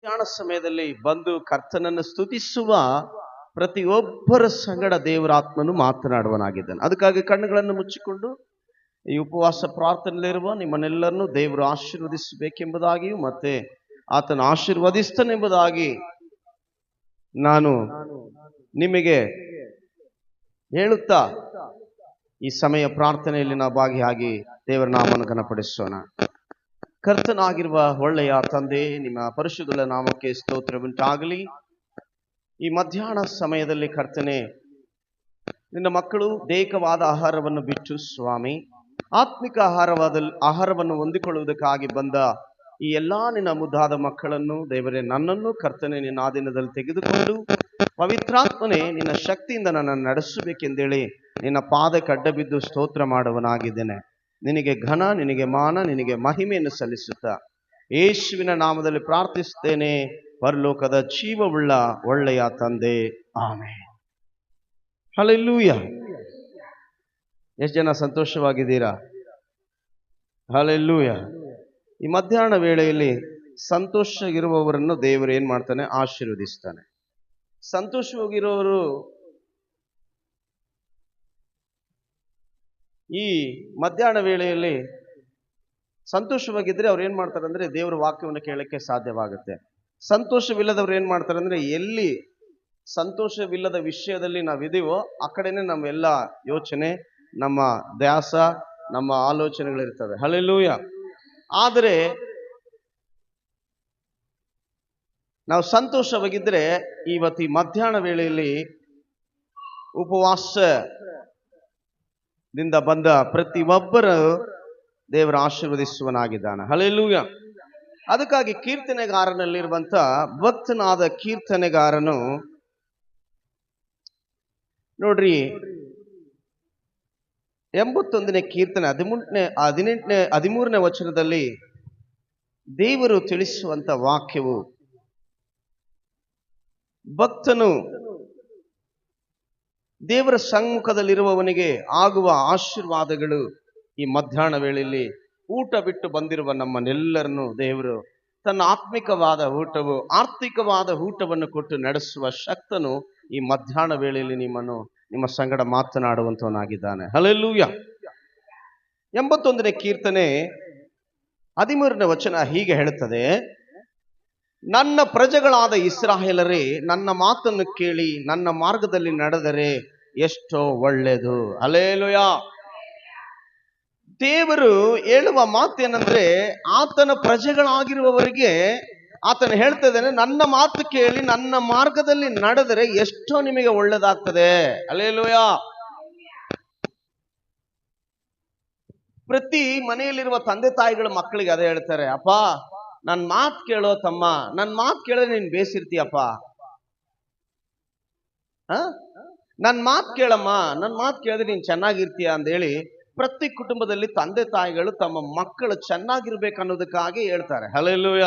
ಧ್ಯಾನ ಸಮಯದಲ್ಲಿ ಬಂದು ಕರ್ತನನ್ನು ಸ್ತುತಿಸುವ ಪ್ರತಿಯೊಬ್ಬರ ಸಂಗಡ ದೇವರಾತ್ಮನು ಮಾತನಾಡುವನಾಗಿದ್ದಾನೆ. ಅದಕ್ಕಾಗಿ ಕಣ್ಣುಗಳನ್ನು ಮುಚ್ಚಿಕೊಂಡು ಈ ಉಪವಾಸ ಪ್ರಾರ್ಥನೆಯಲ್ಲಿರುವ ನಿಮ್ಮನ್ನೆಲ್ಲರನ್ನು ದೇವರು ಆಶೀರ್ವದಿಸಬೇಕೆಂಬುದಾಗಿಯೂ ಮತ್ತೆ ಆತನು ಆಶೀರ್ವದಿಸ್ತಾನೆಂಬುದಾಗಿ ನಾನು ನಿಮಗೆ ಹೇಳುತ್ತಾ ಈ ಸಮಯ ಪ್ರಾರ್ಥನೆಯಲ್ಲಿ ನಾವು ಭಾಗಿಯಾಗಿ ದೇವರ ನಾಮವನ್ನು ಘನಪಡಿಸೋಣ. ಕರ್ತನಾಗಿರುವ ಒಳ್ಳೆಯ ತಂದೆ, ನಿಮ್ಮ ಪರಿಶುದ್ಧ ನಾಮಕ್ಕೆ ಸ್ತೋತ್ರವುಂಟಾಗಲಿ. ಈ ಮಧ್ಯಾಹ್ನ ಸಮಯದಲ್ಲಿ ಕರ್ತನೆ, ನಿನ್ನ ಮಕ್ಕಳು ದೈಹಿಕವಾದ ಆಹಾರವನ್ನು ಬಿಟ್ಟು ಸ್ವಾಮಿ ಆತ್ಮಿಕ ಆಹಾರವನ್ನು ಹೊಂದಿಕೊಳ್ಳುವುದಕ್ಕಾಗಿ ಬಂದ ಈ ಎಲ್ಲಾ ನಿನ್ನ ಮುದ್ದಾದ ಮಕ್ಕಳನ್ನು ದೇವರೇ, ನನ್ನನ್ನು ಕರ್ತನೆ ನಿನ್ನ ಆಧೀನದಲ್ಲಿ ತೆಗೆದುಕೊಂಡು ಪವಿತ್ರಾತ್ಮನೇ ನಿನ್ನ ಶಕ್ತಿಯಿಂದ ನನ್ನನ್ನು ನಡೆಸಬೇಕೆಂದೇಳಿ ನಿನ್ನ ಪಾದಕ್ಕೆ ಅಡ್ಡ ಬಿದ್ದು ಸ್ತೋತ್ರ ಮಾಡುವನಾಗಿದ್ದೇನೆ. ನಿನಗೆ ಘನ, ನಿನಗೆ ಮಾನ, ನಿನಗೆ ಮಹಿಮೆಯನ್ನು ಸಲ್ಲಿಸುತ್ತಾ ಯೇಸುವಿನ ನಾಮದಲ್ಲಿ ಪ್ರಾರ್ಥಿಸುತ್ತೇನೆ, ಪರಲೋಕದ ಜೀವವುಳ್ಳ ಒಳ್ಳೆಯ ತಂದೆ, ಆಮೆನ್. ಹಲ್ಲೆಲೂಯ. ಎಷ್ಟು ಜನ ಸಂತೋಷವಾಗಿದ್ದೀರಾ? ಹಲ್ಲೆಲೂಯ. ಈ ಮಧ್ಯಾಹ್ನ ವೇಳೆಯಲ್ಲಿ ಸಂತೋಷ ಇರುವವರನ್ನು ದೇವರು ಏನ್ ಮಾಡ್ತಾನೆ? ಆಶೀರ್ವದಿಸ್ತಾನೆ. ಸಂತೋಷವಾಗಿರೋರು ಈ ಮಧ್ಯಾಹ್ನ ವೇಳೆಯಲ್ಲಿ ಸಂತೋಷವಾಗಿದ್ರೆ ಅವ್ರು ಏನ್ ಮಾಡ್ತಾರೆ ಅಂದ್ರೆ ದೇವರ ವಾಕ್ಯವನ್ನು ಕೇಳಕ್ಕೆ ಸಾಧ್ಯವಾಗುತ್ತೆ. ಸಂತೋಷವಿಲ್ಲದವ್ರು ಏನ್ ಮಾಡ್ತಾರೆ ಅಂದ್ರೆ ಎಲ್ಲಿ ಸಂತೋಷವಿಲ್ಲದ ವಿಷಯದಲ್ಲಿ ನಾವಿದೀವೋ ಆ ಕಡೆನೆ ನಮ್ಮೆಲ್ಲ ಯೋಚನೆ, ನಮ್ಮ ಧ್ಯಾಸ, ನಮ್ಮ ಆಲೋಚನೆಗಳಿರ್ತವೆ. ಹಲ್ಲೆಲೂಯ. ಆದರೆ ನಾವು ಸಂತೋಷವಾಗಿದ್ರೆ ಇವತ್ತು ಈ ಮಧ್ಯಾಹ್ನ ವೇಳೆಯಲ್ಲಿ ಉಪವಾಸದಿಂದ ಬಂದ ಪ್ರತಿಯೊಬ್ಬರು ದೇವರ ಆಶೀರ್ವದಿಸುವನಾಗಿದ್ದಾನೆ. ಹಲ್ಲೆಲೂಯ. ಅದಕ್ಕಾಗಿ ಕೀರ್ತನೆಗಾರನಲ್ಲಿರುವಂತ ಭಕ್ತನಾದ ಕೀರ್ತನೆಗಾರನು ನೋಡ್ರಿ, 81ನೇ ಕೀರ್ತನೆ 13ನೇ ವಚನದಲ್ಲಿ ದೇವರು ತಿಳಿಸುವಂತ ವಾಕ್ಯವು, ಭಕ್ತನು ದೇವರ ಸಮ್ಮುಖದಲ್ಲಿರುವವನಿಗೆ ಆಗುವ ಆಶೀರ್ವಾದಗಳು ಈ ಮಧ್ಯಾಹ್ನ ವೇಳೆಯಲ್ಲಿ ಊಟ ಬಿಟ್ಟು ಬಂದಿರುವ ನಮ್ಮನ್ನೆಲ್ಲರನ್ನು ದೇವರು ತನ್ನ ಆತ್ಮಿಕವಾದ ಊಟವು, ಆರ್ಥಿಕವಾದ ಊಟವನ್ನು ಕೊಟ್ಟು ನಡೆಸುವ ಶಕ್ತನು ಈ ಮಧ್ಯಾಹ್ನ ವೇಳೆಯಲ್ಲಿ ನಿಮ್ಮ ಸಂಗಡ ಮಾತನಾಡುವಂತವನಾಗಿದ್ದಾನೆ. ಹಲ್ಲೆಲೂಯ. 81ನೇ ಕೀರ್ತನೆ 13ನೇ ವಚನ ಹೀಗೆ ಹೇಳುತ್ತದೆ, ನನ್ನ ಪ್ರಜೆಗಳಾದ ಇಸ್ರಾಯೇಲರೇ, ನನ್ನ ಮಾತನ್ನು ಕೇಳಿ ನನ್ನ ಮಾರ್ಗದಲ್ಲಿ ನಡೆದರೆ ಎಷ್ಟೋ ಒಳ್ಳೆಯದು. ಹಲ್ಲೆಲೂಯ. ದೇವರು ಹೇಳುವ ಮಾತೇನಂದ್ರೆ, ಆತನ ಪ್ರಜೆಗಳಾಗಿರುವವರಿಗೆ ಆತನು ಹೇಳ್ತಾ ಇದ್ದಾನೆ, ನನ್ನ ಮಾತು ಕೇಳಿ ನನ್ನ ಮಾರ್ಗದಲ್ಲಿ ನಡೆದರೆ ಎಷ್ಟೋ ನಿಮಗೆ ಒಳ್ಳೆದಾಗ್ತದೆ. ಹಲ್ಲೆಲೂಯ. ಪ್ರತಿ ಮನೆಯಲ್ಲಿರುವ ತಂದೆ ತಾಯಿಗಳು ಮಕ್ಕಳಿಗೆ ಅದೇ ಹೇಳ್ತಾರೆ, ಅಪ್ಪ ನನ್ ಮಾತು ಕೇಳೋ ತಮ್ಮ, ನನ್ ಮಾತು ಕೇಳಿದ್ರೆ ನೀನ್ ಬೇಸಿರ್ತೀಯಪ್ಪ, ನನ್ ಮಾತು ಕೇಳಮ್ಮ, ನನ್ ಮಾತು ಕೇಳಿದ್ರೆ ನೀನ್ ಚೆನ್ನಾಗಿರ್ತೀಯ ಅಂದೇಳಿ ಪ್ರತಿ ಕುಟುಂಬದಲ್ಲಿ ತಂದೆ ತಾಯಿಗಳು ತಮ್ಮ ಮಕ್ಕಳು ಚೆನ್ನಾಗಿರ್ಬೇಕನ್ನೋದಕ್ಕಾಗಿ ಹೇಳ್ತಾರೆ. ಹಲ್ಲೆಲೂಯ.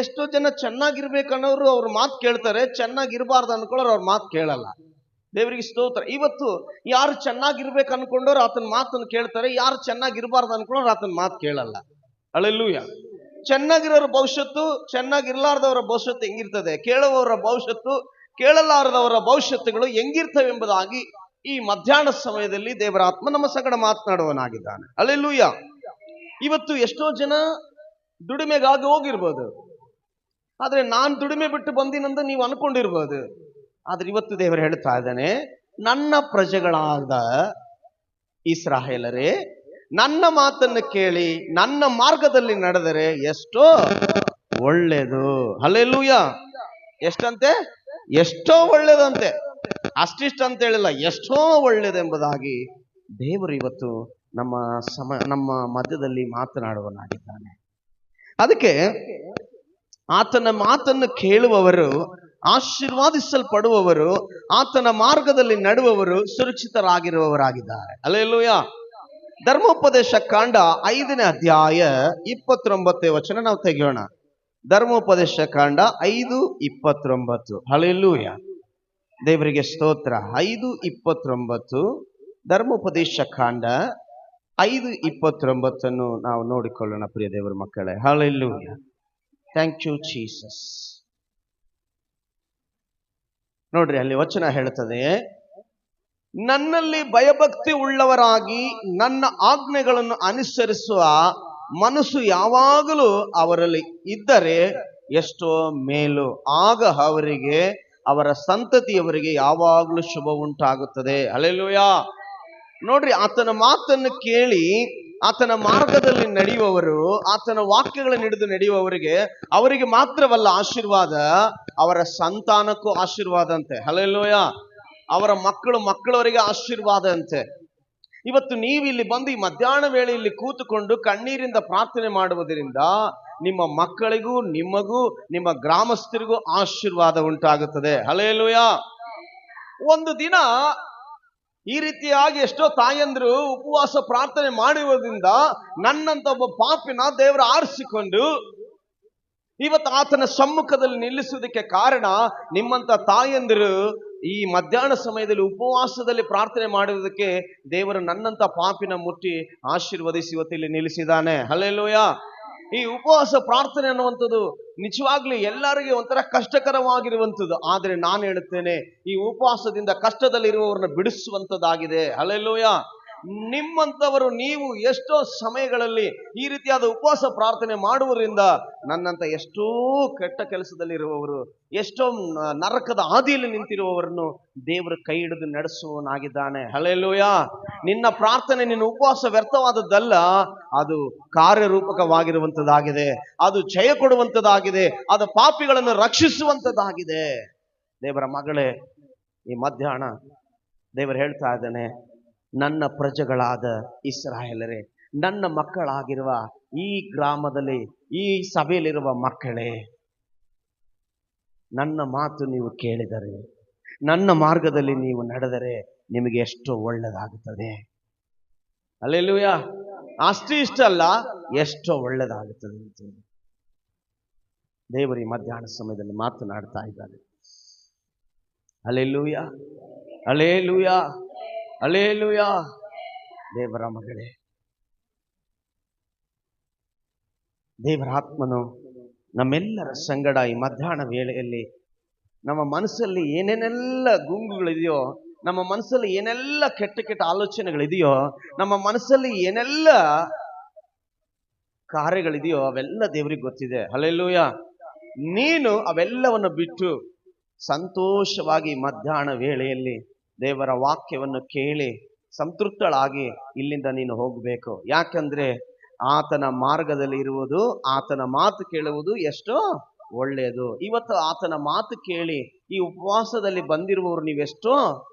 ಎಷ್ಟೋ ಜನ ಚೆನ್ನಾಗಿರ್ಬೇಕನ್ನೋರು ಅವ್ರ ಮಾತು ಕೇಳ್ತಾರೆ, ಚೆನ್ನಾಗಿರ್ಬಾರ್ದು ಅನ್ಕೊಳ್ಳೋರು ಅವ್ರ ಮಾತು ಕೇಳಲ್ಲ. ದೇವರಿಗೆ ಸ್ತೋತ್ರ. ಇವತ್ತು ಯಾರು ಚೆನ್ನಾಗಿರ್ಬೇಕು ಅನ್ಕೊಂಡವ್ರು ಆತನ ಮಾತನ್ನು ಕೇಳ್ತಾರೆ, ಯಾರು ಚೆನ್ನಾಗಿರ್ಬಾರ್ದು ಅನ್ಕೊಂಡವ್ರು ಆತನ ಮಾತು ಕೇಳಲ್ಲ. ಹಲ್ಲೆಲೂಯ. ಚೆನ್ನಾಗಿರೋರ ಭವಿಷ್ಯತ್ತು, ಚೆನ್ನಾಗಿರ್ಲಾರ್ದವರ ಭವಿಷ್ಯತ್ತು ಹೆಂಗಿರ್ತದೆ, ಕೇಳುವವರ ಭವಿಷ್ಯತ್ತು, ಕೇಳಲಾರದವರ ಭವಿಷ್ಯತ್ತುಗಳು ಹೆಂಗಿರ್ತವೆ ಎಂಬುದಾಗಿ ಈ ಮಧ್ಯಾಹ್ನ ಸಮಯದಲ್ಲಿ ದೇವರ ಆತ್ಮ ನಮ್ಮ ಸಂಗಡ ಮಾತನಾಡುವನಾಗಿದ್ದಾನೆ. ಹಲ್ಲೆಲೂಯ. ಇವತ್ತು ಎಷ್ಟೋ ಜನ ದುಡಿಮೆಗಾಗಿ ಹೋಗಿರ್ಬೋದು, ಆದ್ರೆ ನಾನ್ ದುಡಿಮೆ ಬಿಟ್ಟು ಬಂದಿನಂದು ನೀವು ಅನ್ಕೊಂಡಿರ್ಬೋದು. ಆದ್ರೆ ಇವತ್ತು ದೇವರು ಹೇಳ್ತಾ ಇದ್ದಾನೆ, ನನ್ನ ಪ್ರಜೆಗಳಾದ ಇಸ್ರಾಯೇಲರೇ, ನನ್ನ ಮಾತನ್ನು ಕೇಳಿ ನನ್ನ ಮಾರ್ಗದಲ್ಲಿ ನಡೆದರೆ ಎಷ್ಟೋ ಒಳ್ಳೆಯದು. ಹಲ್ಲೆಲೂಯ. ಎಷ್ಟಂತೆ? ಎಷ್ಟೋ ಒಳ್ಳೆಯದಂತೆ. ಅಷ್ಟಿಷ್ಟ ಅಂತ ಹೇಳಿಲ್ಲ, ಎಷ್ಟೋ ಒಳ್ಳೆಯದೆಂಬುದಾಗಿ ದೇವರು ಇವತ್ತು ನಮ್ಮ ಮಧ್ಯದಲ್ಲಿ ಮಾತನಾಡುವನಾಗಿದ್ದಾನೆ. ಅದಕ್ಕೆ ಆತನ ಮಾತನ್ನು ಕೇಳುವವರು, ಆಶೀರ್ವಾದಿಸಲ್ಪಡುವವರು, ಆತನ ಮಾರ್ಗದಲ್ಲಿ ನಡೆಯುವವರು ಸುರಕ್ಷಿತರಾಗಿರುವವರಾಗಿದ್ದಾರೆ. ಹಲ್ಲೆಲೂಯ. ಧರ್ಮೋಪದೇಶ ಕಾಂಡ 5ನೇ ಅಧ್ಯಾಯ 29ನೇ ವಚನ ನಾವು ತೆಗೆಯೋಣ. ಧರ್ಮೋಪದೇಶ ಕಾಂಡ 5:29. ಹಲ್ಲೆಲೂಯ. ದೇವರಿಗೆ ಸ್ತೋತ್ರ. 5:29 ಧರ್ಮೋಪದೇಶ ಕಾಂಡ 5:29 ನಾವು ನೋಡಿಕೊಳ್ಳೋಣ ಪ್ರಿಯ ದೇವರ ಮಕ್ಕಳೇ. ಹಲ್ಲೆಲೂಯ. Thank you Jesus. ನೋಡ್ರಿ, ಅಲ್ಲಿ ವಚನ ಹೇಳ್ತದೆ, ನನ್ನಲ್ಲಿ ಭಯಭಕ್ತಿ ಉಳ್ಳವರಾಗಿ ನನ್ನ ಆಜ್ಞೆಗಳನ್ನು ಅನುಸರಿಸುವ ಮನಸ್ಸು ಯಾವಾಗಲೂ ಅವರಲ್ಲಿ ಇದ್ದರೆ ಎಷ್ಟೋ ಮೇಲು. ಆಗ ಅವರಿಗೆ, ಅವರ ಸಂತತಿಯವರಿಗೆ ಯಾವಾಗಲೂ ಶುಭ ಉಂಟಾಗುತ್ತದೆ. ಹಲ್ಲೆಲೂಯಾ. ನೋಡ್ರಿ, ಆತನ ಮಾತನ್ನು ಕೇಳಿ ಆತನ ಮಾರ್ಗದಲ್ಲಿ ನಡೆಯುವವರು, ಆತನ ವಾಕ್ಯಗಳನ್ನು ಹಿಡಿದು ನಡೆಯುವವರಿಗೆ, ಅವರಿಗೆ ಮಾತ್ರವಲ್ಲ ಆಶೀರ್ವಾದ, ಅವರ ಸಂತಾನಕ್ಕೂ ಆಶೀರ್ವಾದ ಅಂತೆ. ಹಲ್ಲೆಲೂಯಾ. ಅವರ ಮಕ್ಕಳವರಿಗೆ ಆಶೀರ್ವಾದ ಅಂತೆ. ಇವತ್ತು ನೀವು ಇಲ್ಲಿ ಬಂದು ಈ ಮಧ್ಯಾಹ್ನ ವೇಳೆಯಲ್ಲಿ ಕೂತುಕೊಂಡು ಕಣ್ಣೀರಿಂದ ಪ್ರಾರ್ಥನೆ ಮಾಡುವುದರಿಂದ ನಿಮ್ಮ ಮಕ್ಕಳಿಗೂ, ನಿಮಗೂ, ನಿಮ್ಮ ಗ್ರಾಮಸ್ಥರಿಗೂ ಆಶೀರ್ವಾದ ಉಂಟಾಗುತ್ತದೆ. ಹಲ್ಲೆಲೂಯಾ. ಒಂದು ದಿನ ಈ ರೀತಿಯಾಗಿ ಎಷ್ಟೋ ತಾಯಂದ್ರು ಉಪವಾಸ ಪ್ರಾರ್ಥನೆ ಮಾಡುವುದರಿಂದ ನನ್ನಂತ ಒಬ್ಬ ಪಾಪಿನ ದೇವರು ಆರಿಸಿಕೊಂಡು ಇವತ್ತು ಆತನ ಸಮ್ಮುಖದಲ್ಲಿ ನಿಲ್ಲಿಸುವುದಕ್ಕೆ ಕಾರಣ, ನಿಮ್ಮಂತ ತಾಯಂದಿರು ಈ ಮಧ್ಯಾಹ್ನ ಸಮಯದಲ್ಲಿ ಉಪವಾಸದಲ್ಲಿ ಪ್ರಾರ್ಥನೆ ಮಾಡುವುದಕ್ಕೆ ದೇವರು ನನ್ನಂತ ಪಾಪಿನ ಮುಟ್ಟಿ ಆಶೀರ್ವದಿಸಿ ಇವತ್ತು ಇಲ್ಲಿ ನಿಲ್ಲಿಸಿದ್ದಾನೆ. ಹಲ್ಲೆಲೂಯಾ. ಈ ಉಪವಾಸ ಪ್ರಾರ್ಥನೆ ಅನ್ನುವಂಥದ್ದು ನಿಜವಾಗ್ಲೂ ಎಲ್ಲರಿಗೆ ಒಂಥರ ಕಷ್ಟಕರವಾಗಿರುವಂಥದ್ದು. ಆದರೆ ನಾನು ಹೇಳುತ್ತೇನೆ, ಈ ಉಪವಾಸದಿಂದ ಕಷ್ಟದಲ್ಲಿರುವವರನ್ನ ಬಿಡಿಸುವಂಥದ್ದಾಗಿದೆ. ಹಲ್ಲೆಲೂಯಾ. ನಿಮ್ಮಂಥವರು ನೀವು ಎಷ್ಟೋ ಸಮಯಗಳಲ್ಲಿ ಈ ರೀತಿಯಾದ ಉಪವಾಸ ಪ್ರಾರ್ಥನೆ ಮಾಡುವುದರಿಂದ ನನ್ನಂತ ಎಷ್ಟೋ ಕೆಟ್ಟ ಕೆಲಸದಲ್ಲಿರುವವರು, ಎಷ್ಟೋ ನರಕದ ಹಾದಿಯಲ್ಲಿ ನಿಂತಿರುವವರನ್ನು ದೇವರು ಕೈ ಹಿಡಿದು ನಡೆಸುವವನಾಗಿದ್ದಾನೆ. ಹಲ್ಲೆಲೂಯಾ. ನಿನ್ನ ಪ್ರಾರ್ಥನೆ, ನಿನ್ನ ಉಪವಾಸ ವ್ಯರ್ಥವಾದದ್ದಲ್ಲ, ಅದು ಕಾರ್ಯರೂಪಕವಾಗಿರುವಂಥದ್ದಾಗಿದೆ, ಅದು ಜಯ ಕೊಡುವಂಥದ್ದಾಗಿದೆ, ಅದು ಪಾಪಿಗಳನ್ನು ರಕ್ಷಿಸುವಂಥದ್ದಾಗಿದೆ. ದೇವರ ಮಗಳೇ, ಈ ಮಧ್ಯಾಹ್ನ ದೇವರು ಹೇಳ್ತಾ ಇದ್ದಾನೆ, ನನ್ನ ಪ್ರಜೆಗಳಾದ ಇಸ್ರಾಯೇಲರೇ, ನನ್ನ ಮಕ್ಕಳಾಗಿರುವ ಈ ಗ್ರಾಮದಲ್ಲಿ, ಈ ಸಭೆಯಲ್ಲಿರುವ ಮಕ್ಕಳೇ, ನನ್ನ ಮಾತು ನೀವು ಕೇಳಿದರೆ, ನನ್ನ ಮಾರ್ಗದಲ್ಲಿ ನೀವು ನಡೆದರೆ ನಿಮಗೆ ಎಷ್ಟು ಒಳ್ಳೆಯದಾಗುತ್ತದೆ. ಹಲ್ಲೆಲೂಯಾ. ಅಷ್ಟು ಇಷ್ಟ ಅಲ್ಲ, ಎಷ್ಟೋ ಒಳ್ಳೆಯದಾಗುತ್ತದೆ ಅಂತ ದೇವರು ಈ ಮಧ್ಯಾಹ್ನ ಸಮಯದಲ್ಲಿ ಮಾತನಾಡ್ತಾ ಇದ್ದಾನೆ. Hallelujah, hallelujah, hallelujah. ದೇವರ ಮಗಳೇ, ದೇವರ ಆತ್ಮನು ನಮ್ಮೆಲ್ಲರ ಸಂಗಡ ಈ ಮಧ್ಯಾಹ್ನ ವೇಳೆಯಲ್ಲಿ ನಮ್ಮ ಮನಸ್ಸಲ್ಲಿ ಏನೇನೆಲ್ಲ ಗುಂಗುಗಳಿದೆಯೋ, ನಮ್ಮ ಮನಸ್ಸಲ್ಲಿ ಏನೆಲ್ಲ ಕೆಟ್ಟ ಕೆಟ್ಟ ಆಲೋಚನೆಗಳಿದೆಯೋ, ನಮ್ಮ ಮನಸ್ಸಲ್ಲಿ ಏನೆಲ್ಲ ಕಾರ್ಯಗಳಿದೆಯೋ ಅವೆಲ್ಲ ದೇವರಿಗೆ ಗೊತ್ತಿದೆ. ಹಲ್ಲೆಲೂಯಾ. ನೀನು ಅವೆಲ್ಲವನ್ನು ಬಿಟ್ಟು ಸಂತೋಷವಾಗಿ ಮಧ್ಯಾಹ್ನ ವೇಳೆಯಲ್ಲಿ ದೇವರ ವಾಕ್ಯವನ್ನು ಕೇಳಿ ಸಂತೃಪ್ತಳಾಗಿ ಇಲ್ಲಿಂದ ನೀನು ಹೋಗಬೇಕು. ಯಾಕಂದ್ರೆ ಆತನ ಮಾರ್ಗದಲ್ಲಿ ಇರುವುದು, ಆತನ ಮಾತು ಕೇಳುವುದು ಎಷ್ಟೋ ಒಳ್ಳೆಯದು. ಇವತ್ತು ಆತನ ಮಾತು ಕೇಳಿ ಈ ಉಪವಾಸದಲ್ಲಿ ಬಂದಿರುವವರು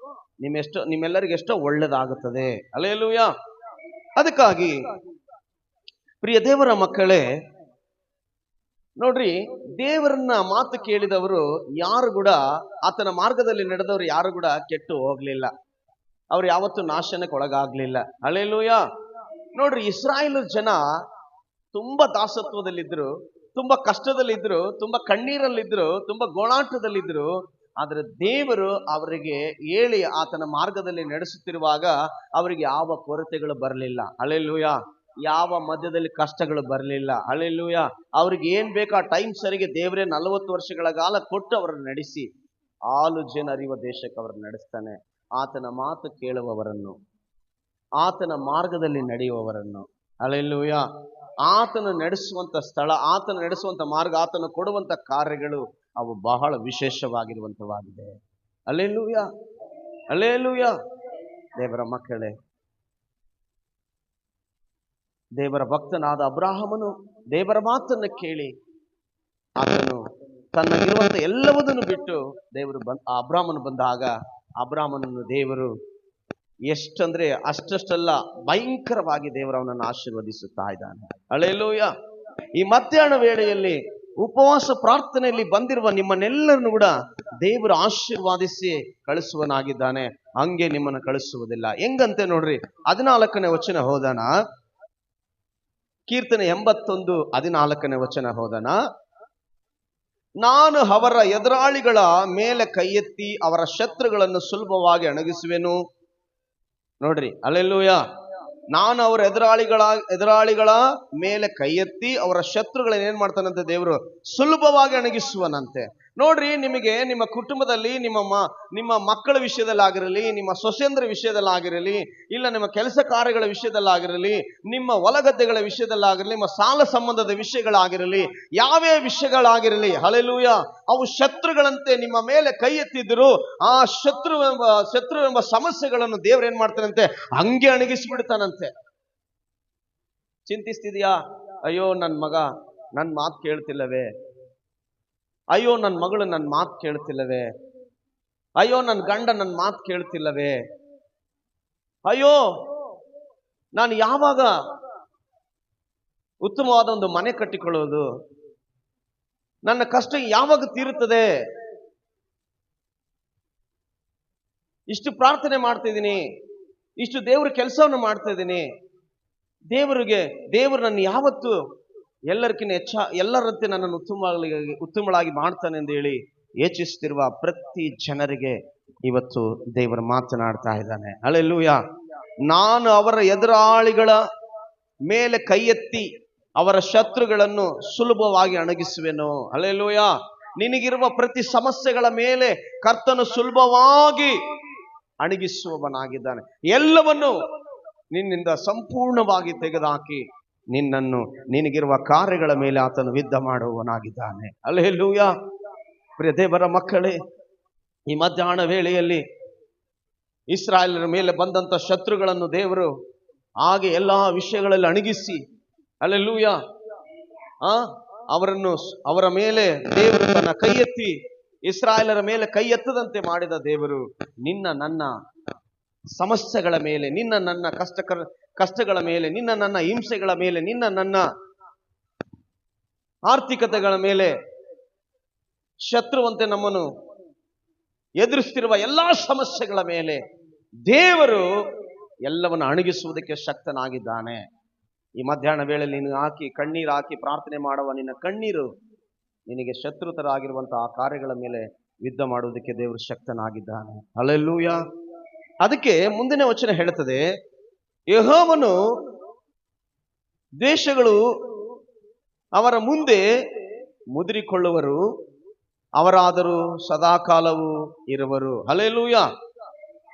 ನಿಮ್ಮೆಲ್ಲರಿಗೆಷ್ಟೋ ಒಳ್ಳೆಯದಾಗುತ್ತದೆ. ಹಲ್ಲೆಲೂಯಾ. ಅದಕ್ಕಾಗಿ ಪ್ರಿಯ ದೇವರ ಮಕ್ಕಳೇ, ನೋಡ್ರಿ, ದೇವರನ್ನ ಮಾತು ಕೇಳಿದವರು ಯಾರು ಕೂಡ, ಆತನ ಮಾರ್ಗದಲ್ಲಿ ನಡೆದವರು ಯಾರು ಕೂಡ ಕೆಟ್ಟು ಹೋಗ್ಲಿಲ್ಲ, ಅವ್ರು ಯಾವತ್ತೂ ನಾಶನಕ್ಕೆ ಒಳಗಾಗ್ಲಿಲ್ಲ. ಹಲ್ಲೆಲೂಯಾ. ನೋಡ್ರಿ, ಇಸ್ರಾಯೇಲ್ ಜನ ತುಂಬಾ ದಾಸತ್ವದಲ್ಲಿದ್ರು, ತುಂಬಾ ಕಷ್ಟದಲ್ಲಿದ್ರು, ತುಂಬಾ ಕಣ್ಣೀರಲ್ಲಿದ್ರು, ತುಂಬಾ ಗೋಳಾಟದಲ್ಲಿದ್ರು. ಆದ್ರೆ ದೇವರು ಅವರಿಗೆ ಹೇಳಿ ಆತನ ಮಾರ್ಗದಲ್ಲಿ ನಡೆಸುತ್ತಿರುವಾಗ ಅವರಿಗೆ ಯಾವ ಕೊರತೆಗಳು ಬರಲಿಲ್ಲ. ಹಲ್ಲೆಲೂಯಾ. ಯಾವ ಮಧ್ಯದಲ್ಲಿ ಕಷ್ಟಗಳು ಬರಲಿಲ್ಲ. ಹಲ್ಲೆಲೂಯಾ. ಅವ್ರಿಗೆ ಏನ್ ಬೇಕು ಆ ಟೈಮ್ ಸರಿಗೆ ದೇವರೇ 40 ವರ್ಷಗಳ ಕಾಲ ಕೊಟ್ಟು ಅವರನ್ನು ನಡೆಸಿ ಆಳು ಜನ ಅರಿಯುವ ದೇಶಕ್ಕೆ ಅವರನ್ನು ನಡೆಸ್ತಾನೆ. ಆತನ ಮಾತು ಕೇಳುವವರನ್ನು, ಆತನ ಮಾರ್ಗದಲ್ಲಿ ನಡೆಯುವವರನ್ನು, ಹಲ್ಲೆಲೂಯಾ, ಆತನು ನಡೆಸುವಂತ ಸ್ಥಳ, ಆತನು ನಡೆಸುವಂತ ಮಾರ್ಗ, ಆತನು ಕೊಡುವಂತ ಕಾರ್ಯಗಳು ಅವು ಬಹಳ ವಿಶೇಷವಾಗಿರುವಂತವಾಗಿದೆ. Hallelujah, hallelujah. ದೇವರ ಮಕ್ಕಳೇ, ದೇವರ ಭಕ್ತನಾದ ಅಬ್ರಾಹಮನು ದೇವರ ಮಾತನ್ನು ಕೇಳಿ ಆತನು ತನ್ನಗಿರುವಂತ ಎಲ್ಲವನ್ನೂ ಬಿಟ್ಟು ದೇವರು ಅಬ್ರಾಹಮನು ಬಂದಾಗ ಅಬ್ರಾಹಮನನ್ನು ದೇವರು ಎಷ್ಟಂದ್ರೆ ಅಷ್ಟಲ್ಲ ಭಯಂಕರವಾಗಿ ದೇವರು ಅವನನ್ನು ಆಶೀರ್ವದಿಸುತ್ತಾ ಇದ್ದಾನೆ. ಹಲ್ಲೆಲೂಯಾ. ಈ ಮಧ್ಯಾಹ್ನ ವೇಳೆಯಲ್ಲಿ ಉಪವಾಸ ಪ್ರಾರ್ಥನೆಯಲ್ಲಿ ಬಂದಿರುವ ನಿಮ್ಮನ್ನೆಲ್ಲರನ್ನು ಕೂಡ ದೇವರು ಆಶೀರ್ವಾದಿಸಿ ಕಳಿಸುವನಾಗಿದ್ದಾನೆ. ಹಂಗೆ ನಿಮ್ಮನ್ನು ಕಳಿಸುವುದಿಲ್ಲ. ಹೆಂಗಂತೆ ನೋಡ್ರಿ, 14ನೇ ವಚನ ಹೋದನ, ಕೀರ್ತನೆ 81 14ನೇ ವಚನ ಹೋದನ. ನಾನು ಅವರ ಎದುರಾಳಿಗಳ ಮೇಲೆ ಕೈ ಎತ್ತಿ ಅವರ ಶತ್ರುಗಳನ್ನು ಸುಲಭವಾಗಿ ಅಣಗಿಸುವೆನು. ನೋಡ್ರಿ, ಹಲ್ಲೆಲೂಯಾ. ನಾನು ಅವರ ಎದುರಾಳಿಗಳ ಮೇಲೆ ಕೈ ಎತ್ತಿ ಅವರ ಶತ್ರುಗಳನ್ನ ಏನ್ ಮಾಡ್ತಾನಂತೆ ದೇವರು ಸುಲಭವಾಗಿ ಅಣಗಿಸುವನಂತೆ. ನೋಡ್ರಿ, ನಿಮಗೆ ನಿಮ್ಮ ಕುಟುಂಬದಲ್ಲಿ ನಿಮ್ಮ ಮಕ್ಕಳ ವಿಷಯದಲ್ಲಾಗಿರಲಿ, ನಿಮ್ಮ ಸೊಸೆಂದ್ರ ವಿಷಯದಲ್ಲಾಗಿರಲಿ, ಇಲ್ಲ ನಿಮ್ಮ ಕೆಲಸ ಕಾರ್ಯಗಳ ವಿಷಯದಲ್ಲಾಗಿರಲಿ, ನಿಮ್ಮ ಹೊಲಗದ್ದೆಗಳ ವಿಷಯದಲ್ಲಾಗಿರಲಿ, ನಿಮ್ಮ ಸಾಲ ಸಂಬಂಧದ ವಿಷಯಗಳಾಗಿರಲಿ, ಯಾವೇ ವಿಷಯಗಳಾಗಿರಲಿ, ಹಲ್ಲೆಲೂಯಾ, ಅವು ಶತ್ರುಗಳಂತೆ ನಿಮ್ಮ ಮೇಲೆ ಕೈ ಎತ್ತಿದ್ರು ಆ ಶತ್ರುವೆಂಬ ಸಮಸ್ಯೆಗಳನ್ನು ದೇವ್ರು ಏನ್ ಮಾಡ್ತಾನಂತೆ ಹಂಗೆ ಅಣಗಿಸ್ಬಿಡ್ತಾನಂತೆ. ಚಿಂತಿಸ್ತಿದ್ಯಾ? ಅಯ್ಯೋ ನನ್ನ ಮಗ ನನ್ನ ಮಾತು ಕೇಳ್ತಿಲ್ಲವೇ, ಅಯ್ಯೋ ನನ್ನ ಮಗಳು ನನ್ನ ಮಾತು ಕೇಳ್ತಿಲ್ಲವೇ, ಅಯ್ಯೋ ನನ್ನ ಗಂಡ ನನ್ನ ಮಾತು ಕೇಳ್ತಿಲ್ಲವೇ, ಅಯ್ಯೋ ನಾನು ಯಾವಾಗ ಉತ್ತಮವಾದ ಒಂದು ಮನೆ ಕಟ್ಟಿಕೊಳ್ಳೋದು, ನನ್ನ ಕಷ್ಟ ಯಾವಾಗ ತೀರುತ್ತದೆ, ಇಷ್ಟು ಪ್ರಾರ್ಥನೆ ಮಾಡ್ತಿದ್ದೀನಿ, ಇಷ್ಟು ದೇವ್ರ ಕೆಲಸವನ್ನು ಮಾಡ್ತಾ ಇದ್ದೀನಿ, ದೇವರು ನನ್ನ ಯಾವತ್ತು ಎಲ್ಲರಂತೆ ನನ್ನನ್ನು ಉತ್ತಮಳಾಗಿ ಮಾಡ್ತಾನೆ ಎಂದು ಹೇಳಿ ಯೋಚಿಸುತ್ತಿರುವ ಪ್ರತಿ ಜನರಿಗೆ ಇವತ್ತು ದೇವರು ಮಾತನಾಡ್ತಾ ಇದ್ದಾನೆ. ಹಲ್ಲೆಲೂಯಾ. ನಾನು ಅವರ ಎದುರಾಳಿಗಳ ಮೇಲೆ ಕೈ ಎತ್ತಿ ಅವರ ಶತ್ರುಗಳನ್ನು ಸುಲಭವಾಗಿ ಅಣಗಿಸುವೆನು. ಹಲ್ಲೆಲೂಯಾ. ನಿನಗಿರುವ ಪ್ರತಿ ಸಮಸ್ಯೆಗಳ ಮೇಲೆ ಕರ್ತನು ಸುಲಭವಾಗಿ ಅಣಗಿಸುವವನಾಗಿದ್ದಾನೆ. ಎಲ್ಲವನ್ನು ನಿನ್ನಿಂದ ಸಂಪೂರ್ಣವಾಗಿ ತೆಗೆದುಹಾಕಿ ನಿನಗಿರುವ ಕಾರ್ಯಗಳ ಮೇಲೆ ಆತನು ಯುದ್ಧ ಮಾಡುವವನಾಗಿದ್ದಾನೆ. ಹಲ್ಲೆಲೂಯಾ. ಪ್ರಿಯ ದೇವರ ಮಕ್ಕಳೇ, ಈ ಮಧ್ಯಾಹ್ನ ವೇಳೆಯಲ್ಲಿ ಇಸ್ರಾಯೇಲರ ಮೇಲೆ ಬಂದಂತ ಶತ್ರುಗಳನ್ನು ದೇವರು ಹಾಗೆ ಎಲ್ಲಾ ವಿಷಯಗಳಲ್ಲಿ ಅಣಗಿಸಿ, ಹಲ್ಲೆಲೂಯಾ, ಅವರ ಮೇಲೆ ದೇವರು ತನ್ನ ಕೈ ಎತ್ತಿ ಇಸ್ರಾಯೇಲರ ಮೇಲೆ ಕೈ ಎತ್ತದಂತೆ ಮಾಡಿದ ದೇವರು ನನ್ನ ಸಮಸ್ಯೆಗಳ ಮೇಲೆ, ನನ್ನ ಕಷ್ಟಗಳ ಮೇಲೆ, ನನ್ನ ಹಿಂಸೆಗಳ ಮೇಲೆ, ನನ್ನ ಆರ್ಥಿಕತೆಗಳ ಮೇಲೆ, ಶತ್ರುವಂತೆ ನಮ್ಮನ್ನು ಎದುರಿಸ್ತಿರುವ ಎಲ್ಲಾ ಸಮಸ್ಯೆಗಳ ಮೇಲೆ ದೇವರು ಎಲ್ಲವನ್ನು ಅಣಗಿಸುವುದಕ್ಕೆ ಶಕ್ತನಾಗಿದ್ದಾನೆ. ಈ ಮಧ್ಯಾಹ್ನ ವೇಳೆಯಲ್ಲಿ ನೀನು ಕಣ್ಣೀರು ಹಾಕಿ ಪ್ರಾರ್ಥನೆ ಮಾಡುವ ನಿನ್ನ ಕಣ್ಣೀರು ನಿನಗೆ ಶತ್ರುತರಾಗಿರುವಂತಹ ಕಾರ್ಯಗಳ ಮೇಲೆ ಯುದ್ಧ ಮಾಡುವುದಕ್ಕೆ ದೇವರು ಶಕ್ತನಾಗಿದ್ದಾನೆ. ಹಲ್ಲೆಲೂಯಾ. ಅದಕ್ಕೆ ಮುಂದಿನ ವಚನ ಹೇಳುತ್ತದೆ, ಯೆಹೋವನು ದೇಶಗಳು ಅವರ ಮುಂದೆ ಮುದುರಿಕೊಳ್ಳುವರು, ಅವರಾದರೂ ಸದಾಕಾಲವೂ ಇರುವರು. ಹಲ್ಲೆಲೂಯಾ.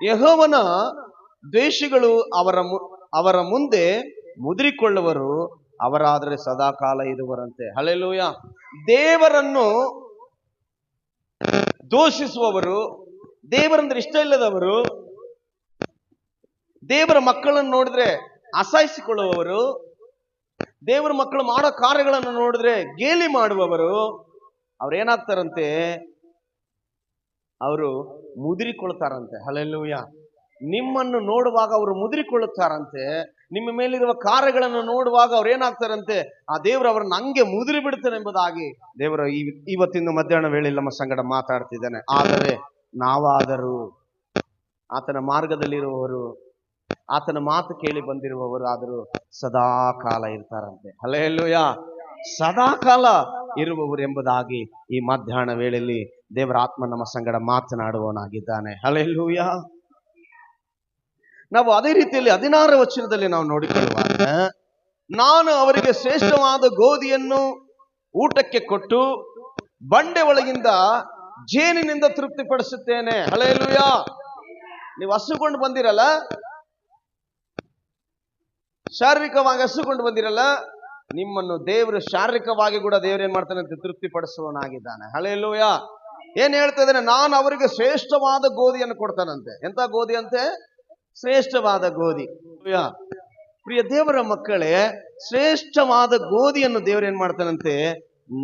ಯೆಹೋವನ ದೇಶಗಳು ಅವರ ಮುಂದೆ ಮುದುರಿಕೊಳ್ಳುವರು, ಅವರಾದರೆ ಸದಾಕಾಲ ಇರುವರಂತೆ. ಹಲ್ಲೆಲೂಯಾ. ದೇವರನ್ನು ದೂಷಿಸುವವರು, ದೇವರಂದ್ರೆ ಇಷ್ಟ ಇಲ್ಲದವರು, ದೇವರ ಮಕ್ಕಳನ್ನು ನೋಡಿದ್ರೆ ಅಸಹಿಸಿಕೊಳ್ಳುವವರು, ದೇವರ ಮಕ್ಕಳು ಮಾಡೋ ಕಾರ್ಯಗಳನ್ನು ನೋಡಿದ್ರೆ ಗೇಲಿ ಮಾಡುವವರು, ಅವ್ರೇನಾಗ್ತಾರಂತೆ, ಅವರು ಮುದುರಿಕೊಳ್ತಾರಂತೆ. ಹಲ್ಲೆಲೂಯಾ. ನಿಮ್ಮನ್ನು ನೋಡುವಾಗ ಅವರು ಮುದುರಿಕೊಳ್ಳುತ್ತಾರಂತೆ. ನಿಮ್ಮ ಮೇಲಿರುವ ಕಾರ್ಯಗಳನ್ನು ನೋಡುವಾಗ ಅವ್ರು ಏನಾಗ್ತಾರಂತೆ, ಆ ದೇವರು ಅವರನ್ನು ಹಂಗೆ ಮುದುರಿ ಬಿಡ್ತಾನೆ ಎಂಬುದಾಗಿ ದೇವರು ಇವತ್ತಿನ ಮಧ್ಯಾಹ್ನ ವೇಳೆಯಲ್ಲಿ ನಮ್ಮ ಸಂಗಡ ಮಾತಾಡ್ತಿದ್ದಾನೆ. ಆದರೆ ನಾವಾದರೂ ಆತನ ಮಾರ್ಗದಲ್ಲಿರುವವರು, ಆತನ ಮಾತು ಕೇಳಿ ಬಂದಿರುವವರು ಆದರೂ ಸದಾ ಕಾಲ ಇರ್ತಾರಂತೆ. ಹಲ್ಲೆಲೂಯಾ. ಸದಾ ಕಾಲ ಇರುವವರು ಎಂಬುದಾಗಿ ಈ ಮಧ್ಯಾಹ್ನ ವೇಳೆಯಲ್ಲಿ ದೇವರ ಆತ್ಮ ನಮ್ಮ ಸಂಗಡ ಮಾತನಾಡುವವನಾಗಿದ್ದಾನೆ. ಹಲ್ಲೆಲೂಯಾ. ನಾವು ಅದೇ ರೀತಿಯಲ್ಲಿ 16 ವಚನದಲ್ಲಿ ನಾವು ನೋಡಿಕೊಳ್ಳುವಾಗ, ನಾನು ಅವರಿಗೆ ಶ್ರೇಷ್ಠವಾದ ಗೋಧಿಯನ್ನು ಊಟಕ್ಕೆ ಕೊಟ್ಟು ಬಂಡೆ ಒಳಗಿಂದ ಜೇನಿನಿಂದ ತೃಪ್ತಿಪಡಿಸುತ್ತೇನೆ. ಹಲ್ಲೆಲೂಯಾ. ನೀವು ಹಸುಕೊಂಡು ಬಂದಿರಲ್ಲ, ಶಾರೀರಿಕವಾಗಿ ಹಸುಕೊಂಡು ಬಂದಿರಲ್ಲ, ನಿಮ್ಮನ್ನು ದೇವರು ಶಾರೀರಿಕವಾಗಿ ಕೂಡ ದೇವರು ಏನ್ ಮಾಡ್ತಾನೆ ಅಂತ ತೃಪ್ತಿಪಡಿಸುವವನಾಗಿದ್ದಾನೆ. ಹಲ್ಲೆಲೂಯಾ. ಏನ್ ಹೇಳ್ತಾ ಇದ್ದಾನೆ, ನಾನು ಅವರಿಗೆ ಶ್ರೇಷ್ಠವಾದ ಗೋಧಿಯನ್ನು ಕೊಡ್ತಾನಂತೆ. ಎಂತ ಗೋಧಿ ಅಂತೆ? ಶ್ರೇಷ್ಠವಾದ ಗೋಧಿ. ಪ್ರಿಯ ದೇವರ ಮಕ್ಕಳೇ, ಶ್ರೇಷ್ಠವಾದ ಗೋಧಿಯನ್ನು ದೇವರು ಏನ್ ಮಾಡ್ತಾನಂತೆ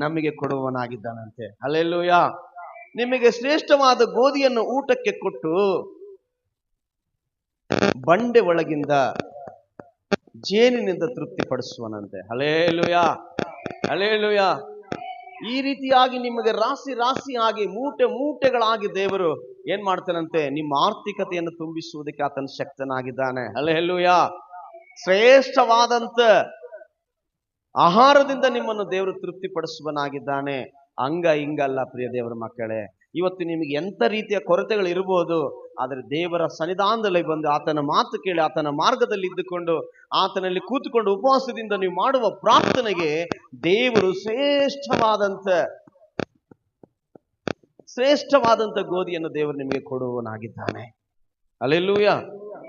ನಮಗೆ ಕೊಡುವವನಾಗಿದ್ದಾನಂತೆ. ಹಲ್ಲೆಲೂಯಾ. ನಿಮಗೆ ಶ್ರೇಷ್ಠವಾದ ಗೋಧಿಯನ್ನು ಊಟಕ್ಕೆ ಕೊಟ್ಟು ಬಂಡೆ ಒಳಗಿಂದ ಜೇನಿನಿಂದ ತೃಪ್ತಿಪಡಿಸುವನಂತೆ. ಹಲ್ಲೆಲೂಯಾ. ಹಲ್ಲೆಲೂಯಾ. ಈ ರೀತಿಯಾಗಿ ನಿಮಗೆ ರಾಶಿ ರಾಶಿಯಾಗಿ ಮೂಟೆಗಳಾಗಿ ದೇವರು ಏನ್ ಮಾಡ್ತಾನಂತೆ, ನಿಮ್ಮ ಆರ್ಥಿಕತೆಯನ್ನು ತುಂಬಿಸುವುದಕ್ಕೆ ಆತನ ಶಕ್ತನಾಗಿದ್ದಾನೆ. ಹಲ್ಲೆಲೂಯಾ. ಶ್ರೇಷ್ಠವಾದಂತ ಆಹಾರದಿಂದ ನಿಮ್ಮನ್ನು ದೇವರು ತೃಪ್ತಿಪಡಿಸುವನಾಗಿದ್ದಾನೆ. ಹಿಂಗಲ್ಲ ಪ್ರಿಯ ದೇವರ ಮಕ್ಕಳೇ. ಇವತ್ತು ನಿಮಗೆ ಎಂಥ ರೀತಿಯ ಕೊರತೆಗಳು ಇರಬಹುದು, ಆದರೆ ದೇವರ ಸನ್ನಿಧಾನದಲ್ಲಿ ಬಂದು ಆತನ ಮಾತು ಕೇಳಿ ಆತನ ಮಾರ್ಗದಲ್ಲಿ ಇದ್ದುಕೊಂಡು ಆತನಲ್ಲಿ ಕೂತುಕೊಂಡು ಉಪವಾಸದಿಂದ ನೀವು ಮಾಡುವ ಪ್ರಾರ್ಥನೆಗೆ ದೇವರು ಶ್ರೇಷ್ಠವಾದಂತ ಗೋಧಿಯನ್ನು ದೇವರು ನಿಮಗೆ ಕೊಡುವನಾಗಿದ್ದಾನೆ. ಹಲ್ಲೆಲೂಯಾ.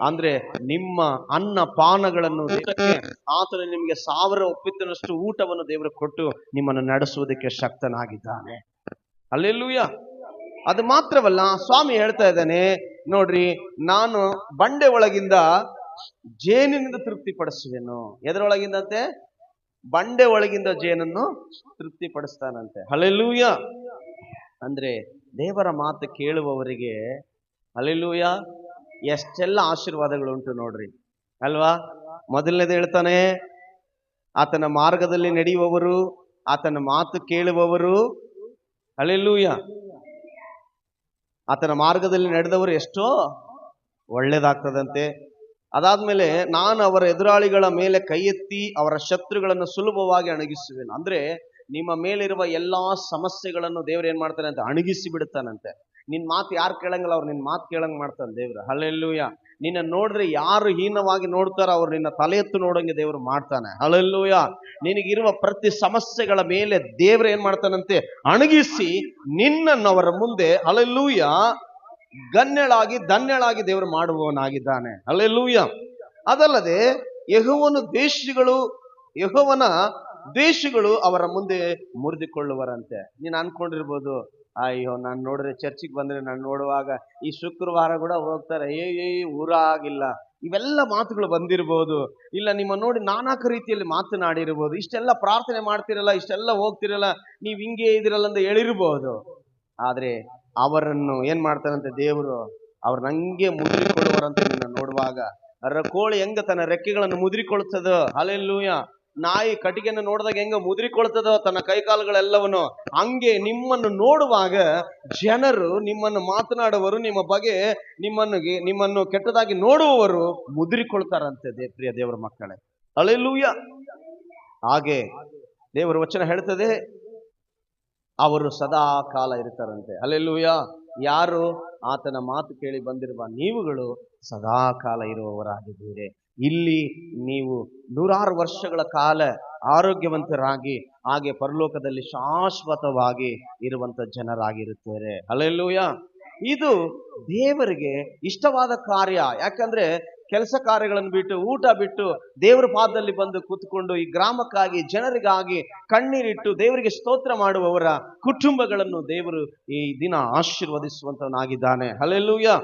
ಅಂದ್ರೆ ನಿಮ್ಮ ಅನ್ನ ಪಾನಗಳನ್ನು ಆತನು ನಿಮಗೆ 1000 ಒಪ್ಪಿತ್ತಿನಷ್ಟು ಊಟವನ್ನು ದೇವರು ಕೊಟ್ಟು ನಿಮ್ಮನ್ನು ನಡೆಸುವುದಕ್ಕೆ ಶಕ್ತನಾಗಿದ್ದಾನೆ. ಹಲ್ಲೆಲೂಯಾ. ಅದು ಮಾತ್ರವಲ್ಲ, ಸ್ವಾಮಿ ಹೇಳ್ತಾ ಇದ್ದಾನೆ, ನೋಡ್ರಿ, ನಾನು ಬಂಡೆ ಒಳಗಿಂದ ಜೇನಿನಿಂದ ತೃಪ್ತಿಪಡಿಸುವೆನು. ಎದರೊಳಗಿಂದಂತೆ? ಬಂಡೆ ಒಳಗಿಂದ ಜೇನನ್ನು ತೃಪ್ತಿಪಡಿಸ್ತಾನಂತೆ. ಹಲ್ಲೆಲೂಯಾ. ಅಂದ್ರೆ ದೇವರ ಮಾತು ಕೇಳುವವರಿಗೆ ಹಲ್ಲೆಲೂಯಾ ಎಷ್ಟೆಲ್ಲ ಆಶೀರ್ವಾದಗಳು ಉಂಟು ನೋಡ್ರಿ, ಅಲ್ವಾ? ಮೊದಲನೇದು ಹೇಳ್ತಾನೆ, ಆತನ ಮಾರ್ಗದಲ್ಲಿ ನಡೆಯುವವರು, ಆತನ ಮಾತು ಕೇಳುವವರು, ಹಲ್ಲೆಲೂಯಾ, ಆತನ ಮಾರ್ಗದಲ್ಲಿ ನಡೆದವರು ಎಷ್ಟೋ ಒಳ್ಳೇದಾಗ್ತದಂತೆ. ಅದಾದ್ಮೇಲೆ ನಾನು ಅವರ ಎದುರಾಳಿಗಳ ಮೇಲೆ ಕೈ ಎತ್ತಿ ಅವರ ಶತ್ರುಗಳನ್ನು ಸುಲಭವಾಗಿ ಅಣಗಿಸುವೆನು. ಅಂದ್ರೆ ನಿಮ್ಮ ಮೇಲಿರುವ ಎಲ್ಲಾ ಸಮಸ್ಯೆಗಳನ್ನು ದೇವ್ರು ಏನ್ ಮಾಡ್ತಾನೆ ಅಂತ ಅಣಗಿಸಿ ಬಿಡುತ್ತಾನಂತೆ. ನಿನ್ ಮಾತು ಯಾರು ಕೇಳಂಗಿಲ್ಲ, ಅವ್ರು ನಿನ್ ಮಾತು ಕೇಳಂಗ್ ಮಾಡ್ತಾನೆ ದೇವ್ರು. ಹಲ್ಲೆಲೂಯಾ. ನಿನ್ನ ನೋಡ್ರಿ, ಯಾರು ಹೀನವಾಗಿ ನೋಡ್ತಾರೋ ಅವ್ರು ನಿನ್ನ ತಲೆ ಎತ್ತು ನೋಡಂಗೆ ದೇವ್ರು ಮಾಡ್ತಾನೆ. ಹಲ್ಲೆಲೂಯಾ. ನಿನಗಿರುವ ಪ್ರತಿ ಸಮಸ್ಯೆಗಳ ಮೇಲೆ ದೇವ್ರು ಏನ್ ಮಾಡ್ತಾನಂತೆ, ಅಣಗಿಸಿ ನಿನ್ನನ್ನು ಅವರ ಮುಂದೆ ಹಲ್ಲೆಲೂಯಾ ಧನ್ಯಳಾಗಿ ದೇವರು ಮಾಡುವವನಾಗಿದ್ದಾನೆ. ಹಲ್ಲೆಲೂಯಾ. ಅದಲ್ಲದೆ ಯೆಹೋವನ ದ್ವೇಷಿಗಳು ಅವರ ಮುಂದೆ ಮುರಿದುಕೊಳ್ಳುವರಂತೆ. ನೀನು ಅನ್ಕೊಂಡಿರ್ಬೋದು, ಅಯ್ಯೋ ನಾನು ನೋಡ್ರೆ ಚರ್ಚಿಗೆ ಬಂದ್ರೆ ನಾನು ನೋಡುವಾಗ ಈ ಶುಕ್ರವಾರ ಕೂಡ ಹೋಗ್ತಾರೆ, ಊರಾಗಿಲ್ಲ, ಇವೆಲ್ಲ ಮಾತುಗಳು ಬಂದಿರಬಹುದು. ಇಲ್ಲ, ನಿಮ್ಮ ನೋಡಿ ನಾನಾಕ ರೀತಿಯಲ್ಲಿ ಮಾತನಾಡಿರ್ಬೋದು. ಇಷ್ಟೆಲ್ಲ ಪ್ರಾರ್ಥನೆ ಮಾಡ್ತಿರಲ್ಲ, ಇಷ್ಟೆಲ್ಲ ಹೋಗ್ತಿರಲ್ಲ, ನೀವ್ ಹಿಂಗೆ ಇದಿರಲ್ಲ ಅಂತ ಹೇಳಿರ್ಬೋದು. ಆದ್ರೆ ಅವರನ್ನು ಏನ್ ಮಾಡ್ತಾರಂತೆ ದೇವರು, ಅವ್ರನ್ನ ಹಂಗೆ ಮುದ್ರಿಕೊಳ್ಳುವರಂತೆ. ನಿನ್ನ ನೋಡುವಾಗ ಕೋಳಿ ಹೆಂಗ ತನ್ನ ರೆಕ್ಕೆಗಳನ್ನು ಮುದ್ರಿಕೊಳ್ತದೋ, ಹಲ್ಲೆಲೂಯಾ, ನಾಯಿ ಕಟ್ಟಿಗೆಯನ್ನು ನೋಡಿದಾಗ ಹೆಂಗ ಮುದ್ರಿಕೊಳ್ತದೋ ತನ್ನ ಕೈಕಾಲುಗಳೆಲ್ಲವನ್ನು, ಹಂಗೆ ನಿಮ್ಮನ್ನು ನೋಡುವಾಗ ಜನರು, ನಿಮ್ಮನ್ನು ಮಾತನಾಡುವರು, ನಿಮ್ಮ ಬಗ್ಗೆ ನಿಮ್ಮನ್ನು ಕೆಟ್ಟದಾಗಿ ನೋಡುವವರು ಮುದ್ರಿಕೊಳ್ತಾರಂತೆ ಪ್ರಿಯ ದೇವರ ಮಕ್ಕಳೇ. ಹಲ್ಲೆಲೂಯಾ. ಹಾಗೆ ದೇವರ ವಚನ ಹೇಳ್ತದೆ, ಅವರು ಸದಾ ಕಾಲ ಇರ್ತಾರಂತೆ. ಹಲ್ಲೆಲೂಯಾ. ಯಾರು? ಆತನ ಮಾತು ಕೇಳಿ ಬಂದಿರುವ ನೀವುಗಳು ಸದಾ ಕಾಲ ಇರುವವರಾಗಿದ್ದೀರಿ. ಇಲ್ಲಿ ನೀವು 100 ವರ್ಷಗಳ ಕಾಲ ಆರೋಗ್ಯವಂತರಾಗಿ ಹಾಗೆ ಪರಲೋಕದಲ್ಲಿ ಶಾಶ್ವತವಾಗಿ ಇರುವಂತ ಜನರಾಗಿರುತ್ತಾರೆ. ಹಲ್ಲೆಲೂಯಾ. ಇದು ದೇವರಿಗೆ ಇಷ್ಟವಾದ ಕಾರ್ಯ. ಯಾಕಂದ್ರೆ ಕೆಲಸ ಕಾರ್ಯಗಳನ್ನು ಬಿಟ್ಟು, ಊಟ ಬಿಟ್ಟು ದೇವರ ಪಾದದಲ್ಲಿ ಬಂದು ಕೂತ್ಕೊಂಡು ಈ ಗ್ರಾಮಕ್ಕಾಗಿ, ಜನರಿಗಾಗಿ ಕಣ್ಣೀರಿಟ್ಟು ದೇವರಿಗೆ ಸ್ತೋತ್ರ ಮಾಡುವವರ ಕುಟುಂಬಗಳನ್ನು ದೇವರು ಈ ದಿನ ಆಶೀರ್ವದಿಸುವಂತವನಾಗಿದ್ದಾನೆ. ಹಲ್ಲೆಲೂಯಾ.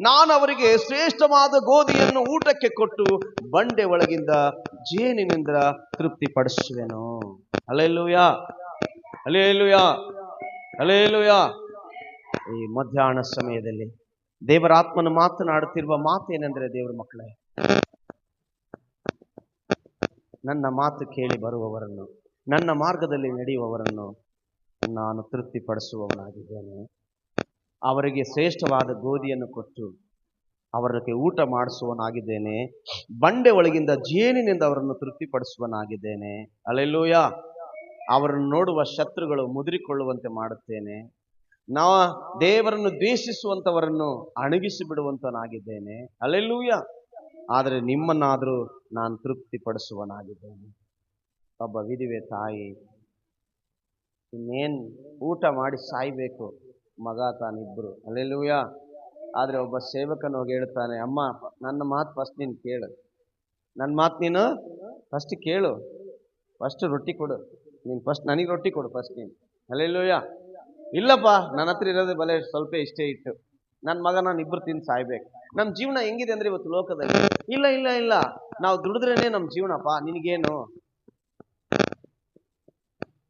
ನಾನು ಅವರಿಗೆ ಶ್ರೇಷ್ಠವಾದ ಗೋಧಿಯನ್ನು ಊಟಕ್ಕೆ ಕೊಟ್ಟು ಬಂಡೆ ಒಳಗಿಂದ ಜೇನಿನಿಂದ ತೃಪ್ತಿಪಡಿಸುವೆನು. Hallelujah, hallelujah, hallelujah. ಈ ಮಧ್ಯಾಹ್ನ ಸಮಯದಲ್ಲಿ ದೇವರ ಆತ್ಮನು ಮಾತನಾಡುತ್ತಿರುವ ಮಾತೇನೆಂದ್ರೆ, ದೇವರ ಮಕ್ಕಳೇ, ನನ್ನ ಮಾತು ಕೇಳಿ ಬರುವವರನ್ನು, ನನ್ನ ಮಾರ್ಗದಲ್ಲಿ ನಡೆಯುವವರನ್ನು ನಾನು ತೃಪ್ತಿಪಡಿಸುವವನಾಗಿದ್ದೇನೆ. ಅವರಿಗೆ ಶ್ರೇಷ್ಠವಾದ ಗೋಧಿಯನ್ನು ಕೊಟ್ಟು ಅವರಿಗೆ ಊಟ ಮಾಡಿಸುವನಾಗಿದ್ದೇನೆ. ಬಂಡೆ ಒಳಗಿಂದ ಜೇನಿನಿಂದ ಅವರನ್ನು ತೃಪ್ತಿಪಡಿಸುವನಾಗಿದ್ದೇನೆ. ಹಲ್ಲೆಲೂಯಾ. ಅವರನ್ನು ನೋಡುವ ಶತ್ರುಗಳು ಮುದುರಿಕೊಳ್ಳುವಂತೆ ಮಾಡುತ್ತೇನೆ. ದೇವರನ್ನು ದ್ವೇಷಿಸುವಂತವರನ್ನು ಅಣಗಿಸಿ ಬಿಡುವಂತನಾಗಿದ್ದೇನೆ. ಹಲ್ಲೆಲೂಯಾ. ಆದರೆ ನಿಮ್ಮನ್ನಾದರೂ ನಾನು ತೃಪ್ತಿಪಡಿಸುವನಾಗಿದ್ದೇನೆ. ಒಬ್ಬ ವಿಧವೆ ತಾಯಿ ಇನ್ನೇನ್ ಊಟ ಮಾಡಿ ಸಾಯ್ಬೇಕು, ಮಗ ತಾನಿಬ್ರು. ಹಲ್ಲೆಲೂಯಾ. ಆದ್ರೆ ಒಬ್ಬ ಸೇವಕನ ಹೋಗಿ ಹೇಳ್ತಾನೆ, ಅಮ್ಮ ನನ್ನ ಮಾತು ಫಸ್ಟ್ ನೀನು ಕೇಳು, ನನ್ನ ಮಾತು ನೀನು ಫಸ್ಟ್ ಕೇಳು, ಫಸ್ಟ್ ರೊಟ್ಟಿ ಕೊಡು, ನೀನು ಫಸ್ಟ್ ನನಗೆ ರೊಟ್ಟಿ ಕೊಡು ಫಸ್ಟ್ ನೀನು. ಹಲ್ಲೆಲೂಯಾ. ಇಲ್ಲಪ್ಪ, ನನ್ನ ಹತ್ರ ಇರೋದೇ ಬಲೆ ಸ್ವಲ್ಪ ಇಷ್ಟೇ ಇಟ್ಟು, ನನ್ನ ಮಗ ನಾನು ಇಬ್ರು ತಿಂದು ಸಾಯ್ಬೇಕು. ನಮ್ಮ ಜೀವನ ಹೆಂಗಿದೆ ಅಂದ್ರೆ ಇವತ್ತು ಲೋಕದಲ್ಲಿ, ಇಲ್ಲ ಇಲ್ಲ ಇಲ್ಲ, ನಾವು ದುಡಿದ್ರೇನೆ ನಮ್ಮ ಜೀವನಪ್ಪ, ನಿನಗೇನು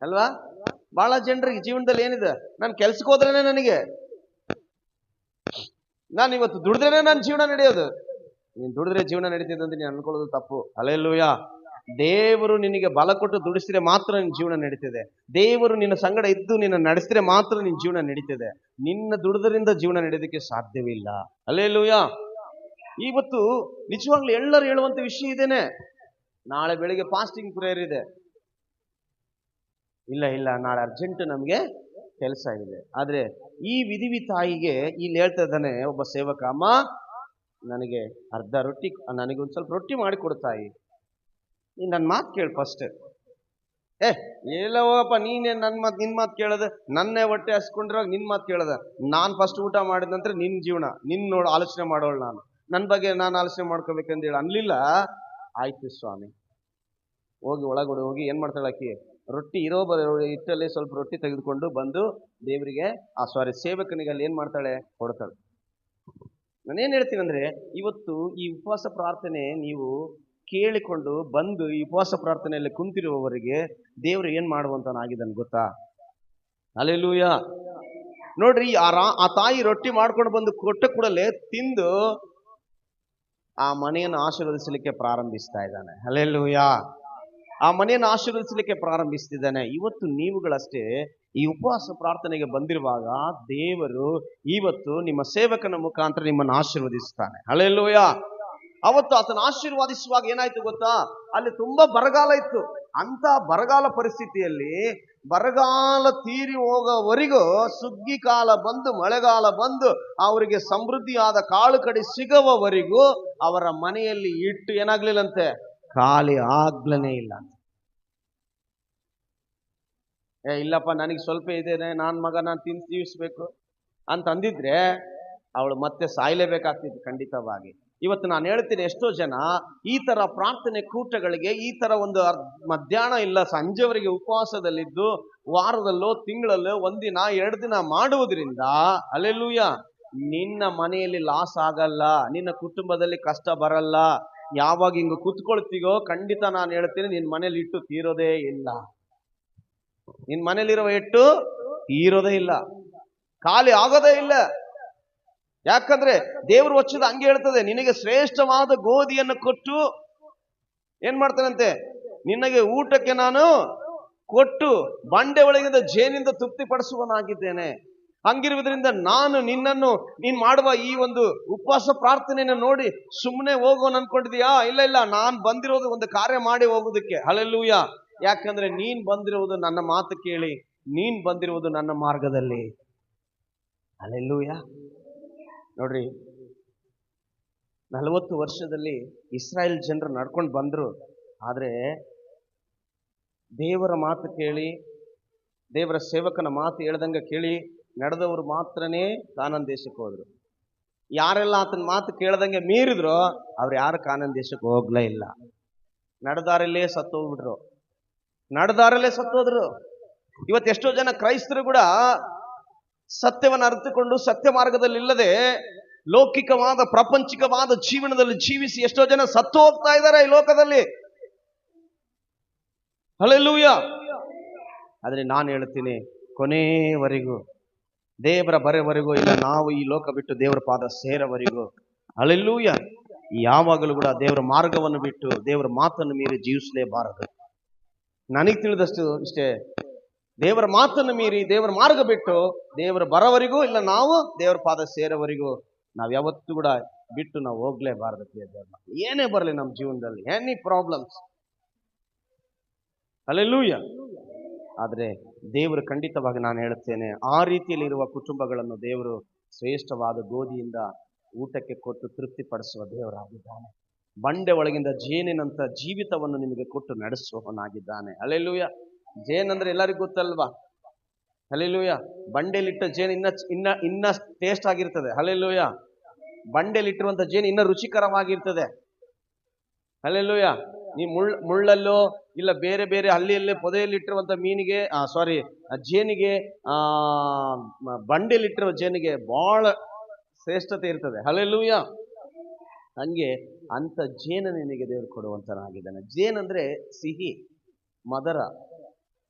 ಅಲ್ವಾ? ಬಹಳ ಜನರಿಗೆ ಜೀವನದಲ್ಲಿ ಏನಿದೆ, ನಾನು ಕೆಲ್ಸಕ್ಕೆ ಹೋದ್ರೇನೆ ನನಗೆ, ನಾನು ಇವತ್ತು ದುಡಿದ್ರೇನೆ ನನ್ನ ಜೀವನ ನಡೆಯೋದು. ನೀನು ದುಡಿದ್ರೆ ಜೀವನ ನಡೀತಿದೆ ಅಂತ ನೀನು ಅನ್ಕೊಳ್ಳೋದು ತಪ್ಪು. ಹಲ್ಲೆಲೂಯಾ. ದೇವರು ನಿನಗೆ ಬಲ ಕೊಟ್ಟು ದುಡಿಸಿದ್ರೆ ಮಾತ್ರ ನಿನ್ನ ಜೀವನ ನಡೀತಿದೆ. ದೇವರು ನಿನ್ನ ಸಂಗಡ ಇದ್ದು ನಿನ್ನ ನಡೆಸಿದ್ರೆ ಮಾತ್ರ ನಿನ್ನ ಜೀವನ ನಡೀತಿದೆ. ನಿನ್ನ ದುಡಿದ್ರಿಂದ ಜೀವನ ನಡೆಯೋದಕ್ಕೆ ಸಾಧ್ಯವಿಲ್ಲ. ಹಲ್ಲೆಲೂಯಾ. ಇವತ್ತು ನಿಜವಾಗ್ಲೂ ಎಲ್ಲರೂ ಹೇಳುವಂತ ವಿಷಯ ಇದೇನೆ. ನಾಳೆ ಬೆಳಿಗ್ಗೆ ಫಾಸ್ಟಿಂಗ್ ಪ್ರೇಯರ್ ಇದೆ. ಇಲ್ಲ ಇಲ್ಲ, ನಾಳೆ ಅರ್ಜೆಂಟ್ ನಮ್ಗೆ ಕೆಲಸ ಇದೆ. ಆದ್ರೆ ಈ ವಿಧಿವಿ ತಾಯಿಗೆ ಇಲ್ಲಿ ಹೇಳ್ತಾ ಇದ್ದಾನೆ ಒಬ್ಬ ಸೇವಕ, ಅಮ್ಮ ನನಗೆ ಅರ್ಧ ರೊಟ್ಟಿ, ನನಗೊಂದು ಸ್ವಲ್ಪ ರೊಟ್ಟಿ ಮಾಡಿ ಕೊಡ್ತಾಯಿ, ನೀನ್ ನನ್ನ ಮಾತು ಕೇಳು ಫಸ್ಟ್. ಎಲ್ಲ ಹೋಗಪ್ಪ, ನೀನೇನ್ ನಿನ್ ಮಾತು ಕೇಳದ, ನನ್ನೇ ಹೊಟ್ಟೆ ಹಸ್ಕೊಂಡಿರುವಾಗ ನಿನ್ ಮಾತು ಕೇಳದ, ನಾನ್ ಫಸ್ಟ್ ಊಟ ಮಾಡಿದ ನಂತರ ನಿನ್ ಜೀವನ ನಿನ್ ಆಲೋಚನೆ ಮಾಡೋಳು, ನನ್ನ ಬಗ್ಗೆ ನಾನು ಆಲೋಚನೆ ಮಾಡ್ಕೋಬೇಕಂತ ಹೇಳಿ ಅನ್ಲಿಲ್ಲ. ಆಯ್ತು ಸ್ವಾಮಿ, ಹೋಗಿ ಒಳಗಡೆ ಹೋಗಿ ಏನ್ ಮಾಡ್ತಾಳೆ ಆಕಿ, ರೊಟ್ಟಿ ಹಿಟ್ಟಲ್ಲಿ ಸ್ವಲ್ಪ ರೊಟ್ಟಿ ತೆಗೆದುಕೊಂಡು ಬಂದು ದೇವರಿಗೆ ಸೇವಕನಿಗೆ ಅಲ್ಲಿ ಏನ್ ಮಾಡ್ತಾಳೆ, ಕೊಡ್ತಾಳೆ. ನಾನೇನ್ ಹೇಳ್ತೀನಿ ಅಂದ್ರೆ, ಇವತ್ತು ಈ ಉಪವಾಸ ಪ್ರಾರ್ಥನೆ ನೀವು ಕೇಳಿಕೊಂಡು ಬಂದು ಈ ಉಪವಾಸ ಪ್ರಾರ್ಥನೆಯಲ್ಲಿ ಕುಂತಿರುವವರಿಗೆ ದೇವರು ಏನ್ ಮಾಡುವಂತನಾಗಿದ್ದಾನೆ ಗೊತ್ತಾ? ಹಲ್ಲೆಲೂಯಾ. ನೋಡ್ರಿ, ಆ ತಾಯಿ ರೊಟ್ಟಿ ಮಾಡ್ಕೊಂಡು ಬಂದು ಕೊಟ್ಟ ಕೂಡಲೇ ತಿಂದು ಆ ಮನೆಯನ್ನು ಆಶೀರ್ವದಿಸಲಿಕ್ಕೆ ಪ್ರಾರಂಭಿಸ್ತಾ ಇದ್ದಾನೆ. ಹಲ್ಲೆಲೂಯಾ. ಆ ಮನೆಯನ್ನು ಆಶೀರ್ವದಿಸಲಿಕ್ಕೆ ಪ್ರಾರಂಭಿಸ್ತಿದ್ದಾನೆ. ಇವತ್ತು ನೀವುಗಳಷ್ಟೇ ಈ ಉಪವಾಸ ಪ್ರಾರ್ಥನೆಗೆ ಬಂದಿರುವಾಗ ದೇವರು ಇವತ್ತು ನಿಮ್ಮ ಸೇವಕನ ಮುಖಾಂತರ ನಿಮ್ಮನ್ನು ಆಶೀರ್ವದಿಸ್ತಾನೆ. ಹಲ್ಲೆಲೂಯಾ. ಅವತ್ತು ಆತನ ಆಶೀರ್ವಾದಿಸುವಾಗ ಏನಾಯ್ತು ಗೊತ್ತಾ? ಅಲ್ಲಿ ತುಂಬಾ ಬರಗಾಲ ಇತ್ತು. ಅಂತ ಬರಗಾಲ ಪರಿಸ್ಥಿತಿಯಲ್ಲಿ ಬರಗಾಲ ತೀರಿ ಹೋಗೋವರೆಗೂ, ಸುಗ್ಗಿ ಕಾಲ ಬಂದು ಮಳೆಗಾಲ ಬಂದು ಅವರಿಗೆ ಸಮೃದ್ಧಿಯಾದ ಕಾಳು ಕಡಿ ಸಿಗುವವರೆಗೂ ಅವರ ಮನೆಯಲ್ಲಿ ಇಟ್ಟು ಏನಾಗ್ಲಿಲ್ಲಂತೆ, ಖಾಲಿ ಆಗ್ಲನೇ ಇಲ್ಲ. ಇಲ್ಲಪ್ಪ ನನಗೆ ಸ್ವಲ್ಪ ಇದೇನೆ, ನಾನು ತಿಂದು ಜೀವಿಸ್ಬೇಕು ಅಂತ ಅಂದಿದ್ರೆ ಅವಳು ಮತ್ತೆ ಸಾಯ್ಲೇಬೇಕಾಗ್ತಿತ್ತು ಖಂಡಿತವಾಗಿ. ಇವತ್ತು ನಾನು ಹೇಳ್ತೀನಿ, ಎಷ್ಟೋ ಜನ ಈ ತರ ಪ್ರಾರ್ಥನೆ ಕೂಟಗಳಿಗೆ, ಈ ತರ ಒಂದು ಮಧ್ಯಾಹ್ನ ಇಲ್ಲ ಸಂಜೆವರೆಗೆ ಉಪವಾಸದಲ್ಲಿದ್ದು ವಾರದಲ್ಲೋ ತಿಂಗಳಲ್ಲೋ ಒಂದಿನ 2 ದಿನ ಮಾಡುವುದರಿಂದ ಹಲ್ಲೆಲೂಯಾ, ನಿನ್ನ ಮನೆಯಲ್ಲಿ ಲಾಸ್ ಆಗಲ್ಲ, ನಿನ್ನ ಕುಟುಂಬದಲ್ಲಿ ಕಷ್ಟ ಬರಲ್ಲ. ಯಾವಾಗ ಹಿಂಗ ಕೂತ್ಕೊಳ್ತೀಗೋ ಖಂಡಿತ ನಾನು ಹೇಳ್ತೀನಿ, ನಿನ್ನ ಮನೇಲಿ ಇಟ್ಟು ತೀರೋದೇ ಇಲ್ಲ. ನಿನ್ ಮನೇಲಿರುವ ಇಟ್ಟು ತೀರೋದೇ ಇಲ್ಲ, ಖಾಲಿ ಆಗೋದೇ ಇಲ್ಲ. ಯಾಕಂದ್ರೆ ದೇವರು ವಚನ ಹಂಗೆ ಹೇಳ್ತದೆ, ನಿನಗೆ ಶ್ರೇಷ್ಠವಾದ ಗೋಧಿಯನ್ನು ಕೊಟ್ಟು ಏನ್ ಮಾಡ್ತಾನಂತೆ, ನಿನಗೆ ಊಟಕ್ಕೆ ನಾನು ಕೊಟ್ಟು ಬಂಡೆ ಒಳಗಿಂದ ಜೇನಿಂದ ತೃಪ್ತಿಪಡಿಸುವನಾಗಿದ್ದೇನೆ. ಹಂಗಿರುವುದರಿಂದ ನಾನು ನಿನ್ನನ್ನು, ನೀನ್ ಮಾಡುವ ಈ ಒಂದು ಉಪವಾಸ ಪ್ರಾರ್ಥನೆಯನ್ನು ನೋಡಿ ಸುಮ್ಮನೆ ಹೋಗೋನ್ ಅನ್ಕೊಂಡಿದ್ಯಾ? ಇಲ್ಲ, ನಾನ್ ಬಂದಿರೋದು ಒಂದು ಕಾರ್ಯ ಮಾಡಿ ಹೋಗೋದಕ್ಕೆ. ಹಲ್ಲೆಲೂಯಾ. ಯಾಕಂದ್ರೆ ನೀನ್ ಬಂದಿರುವುದು ನನ್ನ ಮಾತು ಕೇಳಿ, ನೀನ್ ಬಂದಿರುವುದು ನನ್ನ ಮಾರ್ಗದಲ್ಲಿ. ಹಲ್ಲೆಲೂಯಾ. ನೋಡ್ರಿ, 40 ವರ್ಷದಲ್ಲಿ ಇಸ್ರಾಯೇಲ್ ಜನರು ನಡ್ಕೊಂಡು ಬಂದ್ರು. ಆದ್ರೆ ದೇವರ ಮಾತು ಕೇಳಿ, ದೇವರ ಸೇವಕನ ಮಾತು ಹೇಳ್ದಂಗೆ ಕೇಳಿ ನಡೆದವರು ಮಾತ್ರನೇ ಕಾನಾನ್ ದೇಶಕ್ಕೆ ಹೋದ್ರು. ಯಾರೆಲ್ಲ ಆತನ ಮಾತು ಕೇಳ್ದಂಗೆ ಮೀರಿದ್ರು ಅವ್ರು ಯಾರು ಕಾನಾನ್ ದೇಶಕ್ಕೆ ಹೋಗ್ಲೇ ಇಲ್ಲ. ನಡೆದಾರಲ್ಲೇ ಸತ್ತೋಗ್ಬಿಟ್ರು, ನಡೆದಾರಲ್ಲೇ ಸತ್ತೋದ್ರು. ಇವತ್ತು ಎಷ್ಟೋ ಜನ ಕ್ರೈಸ್ತರು ಕೂಡ ಸತ್ಯವನ್ನು ಅರಿತುಕೊಂಡು ಸತ್ಯ ಮಾರ್ಗದಲ್ಲಿ ಇಲ್ಲದೆ ಲೌಕಿಕವಾದ ಪ್ರಾಪಂಚಿಕವಾದ ಜೀವನದಲ್ಲಿ ಜೀವಿಸಿ ಎಷ್ಟೋ ಜನ ಸತ್ತು ಹೋಗ್ತಾ ಇದ್ದಾರೆ ಈ ಲೋಕದಲ್ಲಿ. ಹಲ್ಲೆಲೂಯಾ. ಆದ್ರೆ ನಾನು ಹೇಳ್ತೀನಿ, ಕೊನೆಯವರೆಗೂ, ದೇವರ ಬರೆವರೆಗೂ ಇಲ್ಲ, ನಾವು ಈ ಲೋಕ ಬಿಟ್ಟು ದೇವರ ಪಾದ ಸೇರವರೆಗೂ ಹಲ್ಲೆಲೂಯಾ ಯಾವಾಗಲೂ ಕೂಡ ದೇವರ ಮಾರ್ಗವನ್ನು ಬಿಟ್ಟು ದೇವರ ಮಾತನ್ನು ಮೀರಿ ಜೀವಿಸಲೇಬಾರದು. ನನಗೆ ತಿಳಿದಷ್ಟು ಇಷ್ಟೇ, ದೇವರ ಮಾತನ್ನು ಮೀರಿ ದೇವರ ಮಾರ್ಗ ಬಿಟ್ಟು ದೇವರ ಬರೋವರೆಗೂ ಇಲ್ಲ, ನಾವು ದೇವರ ಪಾದ ಸೇರೋವರೆಗೂ ನಾವು ಯಾವತ್ತೂ ಕೂಡ ಬಿಟ್ಟು ನಾವು ಹೋಗ್ಲೇಬಾರದು. ಏನೇ ಬರಲಿ ನಮ್ಮ ಜೀವನದಲ್ಲಿ, ಎನಿ ಪ್ರಾಬ್ಲಮ್ಸ್, ಹಲ್ಲೆಲೂಯಾ. ಆದ್ರೆ ದೇವರು ಖಂಡಿತವಾಗಿ ನಾನು ಹೇಳುತ್ತೇನೆ, ಆ ರೀತಿಯಲ್ಲಿ ಇರುವ ಕುಟುಂಬಗಳನ್ನು ದೇವರು ಶ್ರೇಷ್ಠವಾದ ಗೋಧಿಯಿಂದ ಊಟಕ್ಕೆ ಕೊಟ್ಟು ತೃಪ್ತಿಪಡಿಸುವ ದೇವರಾಗಿದ್ದಾನೆ. ಬಂಡೆ ಒಳಗಿಂದ ಜೇನಿನಂತ ಜೀವಿತವನ್ನು ನಿಮಗೆ ಕೊಟ್ಟು ನಡೆಸುವವನಾಗಿದ್ದಾನೆ. ಹಲ್ಲೆಲೂಯಾ. ಜೇನಂದ್ರೆ ಎಲ್ಲರಿಗೂ ಗೊತ್ತಲ್ವಾ? ಹಲ್ಲೆಲೂಯಾ. ಬಂಡೆಲಿಟ್ಟ ಜೇನು ಇನ್ನ ಟೇಸ್ಟ್ ಆಗಿರ್ತದೆ. ಹಲ್ಲೆಲೂಯಾ. ಬಂಡೆಲಿಟ್ಟಿರುವಂತ ಜೇನು ಇನ್ನ ರುಚಿಕರವಾಗಿರ್ತದೆ. ಹಲ್ಲೆಲೂಯಾ. ನೀ ಮುಳ್ಳಲ್ಲೋ ಇಲ್ಲ ಬೇರೆ ಬೇರೆ ಹಳ್ಳಿಯಲ್ಲೇ ಪೊದೆಯಲ್ಲಿಟ್ಟಿರುವಂತ ಮೀನಿಗೆ ಜೇನಿಗೆ ಬಂಡೆಲಿಟ್ಟಿರುವ ಜೇನಿಗೆ ಬಹಳ ಶ್ರೇಷ್ಠತೆ ಇರ್ತದೆ. ಹಲ್ಲೆಲೂಯಾ. ಹಂಗೆ ಅಂತ ಜೇನ ನಿನಗೆ ದೇವರು ಕೊಡುವಂತನಾಗಿದ್ದಾನೆ. ಜೇನಂದ್ರೆ ಸಿಹಿ, ಮಧುರ,